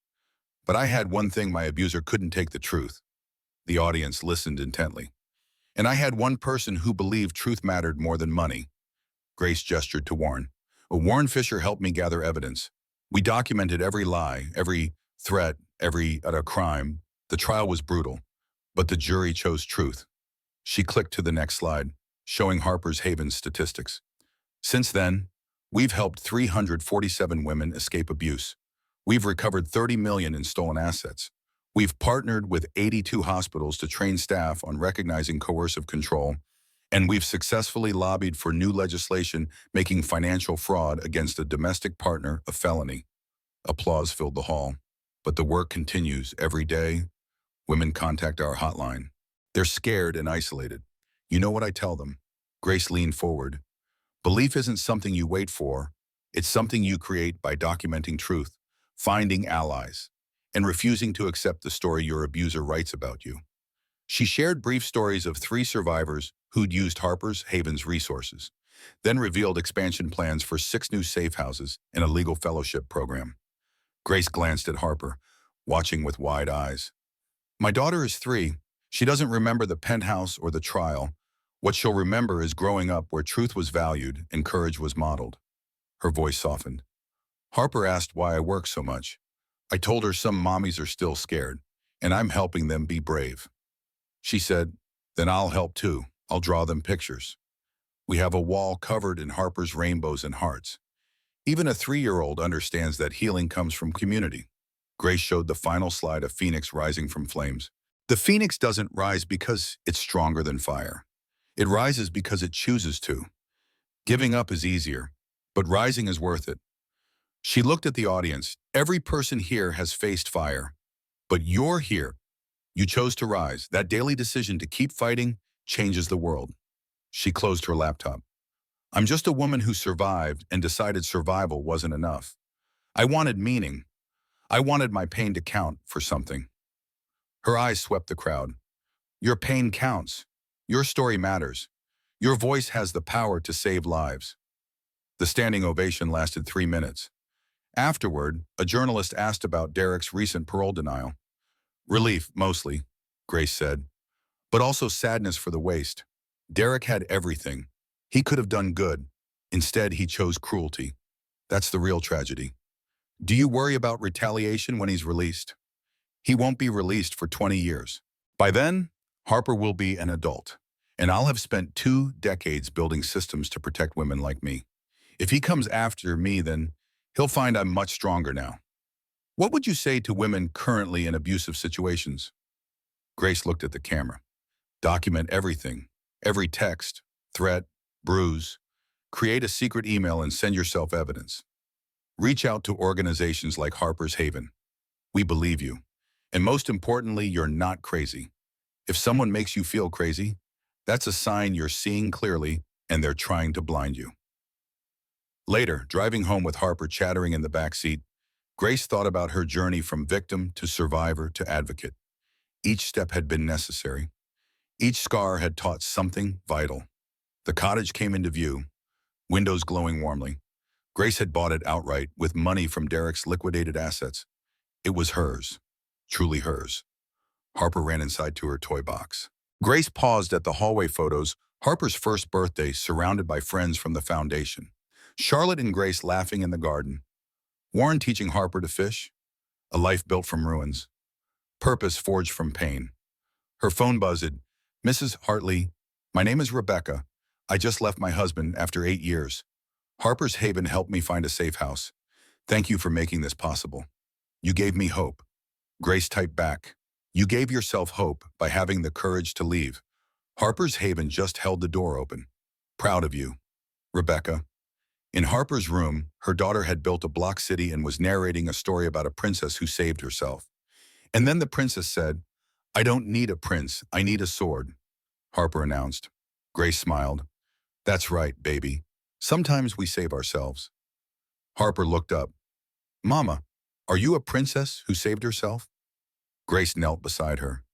But I had one thing my abuser couldn't take: the truth." The audience listened intently. "And I had one person who believed truth mattered more than money." Grace gestured to Warren. "Warren Fisher helped me gather evidence. We documented every lie, every threat, every crime. The trial was brutal, but the jury chose truth." She clicked to the next slide, showing Harper's Haven statistics. "Since then, we've helped 347 women escape abuse. We've recovered 30 million in stolen assets. We've partnered with 82 hospitals to train staff on recognizing coercive control, and we've successfully lobbied for new legislation making financial fraud against a domestic partner a felony." Applause filled the hall. But the work continues every day. Women contact our hotline. They're scared and isolated. "You know what I tell them?" Grace leaned forward. "Belief isn't something you wait for. It's something you create by documenting truth, finding allies, and refusing to accept the story your abuser writes about you." She shared brief stories of 3 survivors who'd used Harper's Haven's resources, then revealed expansion plans for 6 new safe houses and a legal fellowship program. Grace glanced at Harper, watching with wide eyes. "My daughter is 3. She doesn't remember the penthouse or the trial. What she'll remember is growing up where truth was valued and courage was modeled." Her voice softened. Harper asked why I work so much. I told her some mommies are still scared, and I'm helping them be brave. She said, "Then I'll help too. I'll draw them pictures." We have a wall covered in Harper's rainbows and hearts. Even a 3-year-old understands that healing comes from community. Grace showed the final slide, a phoenix rising from flames. The phoenix doesn't rise because it's stronger than fire. It rises because it chooses to. Giving up is easier, but rising is worth it. She looked at the audience. "Every person here has faced fire, but you're here. You chose to rise. That daily decision to keep fighting changes the world." She closed her laptop. "I'm just a woman who survived and decided survival wasn't enough. I wanted meaning. I wanted my pain to count for something." Her eyes swept the crowd. "Your pain counts. Your story matters. Your voice has the power to save lives." The standing ovation lasted 3 minutes. Afterward, a journalist asked about Derek's recent parole denial. "Relief, mostly," Grace said, "but also sadness for the waste. Derek had everything. He could have done good. Instead, he chose cruelty. That's the real tragedy." "Do you worry about retaliation when he's released?" "He won't be released for 20 years. By then, Harper will be an adult, and I'll have spent 2 decades building systems to protect women like me. If he comes after me, then He'll find I'm much stronger now. What would you say to women currently in abusive situations? Grace looked at the camera. Document everything, every text, threat, bruise. Create a secret email and send yourself evidence. Reach out to organizations like Harper's Haven. We believe you. And most importantly, you're not crazy. If someone makes you feel crazy, that's a sign you're seeing clearly and they're trying to blind you. Later, driving home with Harper chattering in the back seat, Grace thought about her journey from victim to survivor to advocate. Each step had been necessary. Each scar had taught something vital. The cottage came into view, windows glowing warmly. Grace had bought it outright with money from Derek's liquidated assets. It was hers, truly hers. Harper ran inside to her toy box. Grace paused at the hallway photos, Harper's first birthday surrounded by friends from the foundation. Charlotte and Grace laughing in the garden. Warren teaching Harper to fish. A life built from ruins. Purpose forged from pain. Her phone buzzed. Mrs. Hartley, my name is Rebecca. I just left my husband after 8 years. Harper's Haven helped me find a safe house. Thank you for making this possible. You gave me hope. Grace typed back. You gave yourself hope by having the courage to leave. Harper's Haven just held the door open. Proud of you. Rebecca. In Harper's room, her daughter had built a block city and was narrating a story about a princess who saved herself. And then the princess said, I don't need a prince, I need a sword. Harper announced. Grace smiled. That's right, baby. Sometimes we save ourselves. Harper looked up. Mama, are you a princess who saved herself? Grace knelt beside her.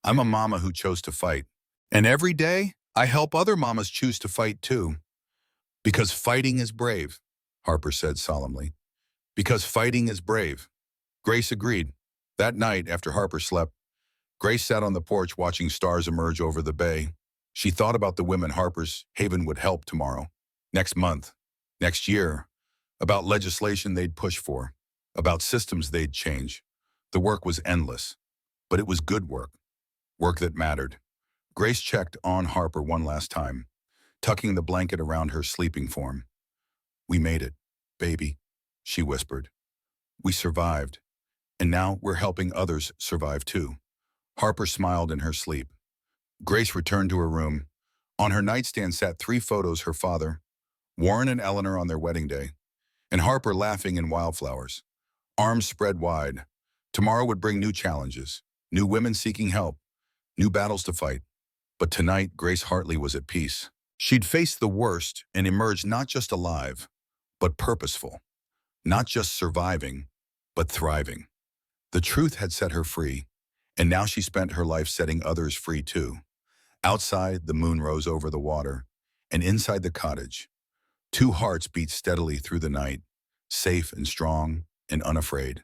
I'm a mama who chose to fight. And every day, I help other mamas choose to fight too. Because fighting is brave, Harper said solemnly. Because fighting is brave. Grace agreed. That night, after Harper slept, Grace sat on the porch watching stars emerge over the bay. She thought about the women Harper's Haven would help tomorrow, next month, next year, about legislation they'd push for, about systems they'd change. The work was endless, but it was good work, work that mattered. Grace checked on Harper one last time, tucking the blanket around her sleeping form. We made it, baby, she whispered. We survived, and now we're helping others survive too. Harper smiled in her sleep. Grace returned to her room. On her nightstand sat 3 photos her father, Warren and Eleanor on their wedding day, and Harper laughing in wildflowers. Arms spread wide. Tomorrow would bring new challenges, new women seeking help, new battles to fight. But tonight, Grace Hartley was at peace. She'd faced the worst and emerged not just alive, but purposeful. Not just surviving, but thriving. The truth had set her free, and now she spent her life setting others free too. Outside, the moon rose over the water, and inside the cottage, 2 hearts beat steadily through the night, safe and strong and unafraid.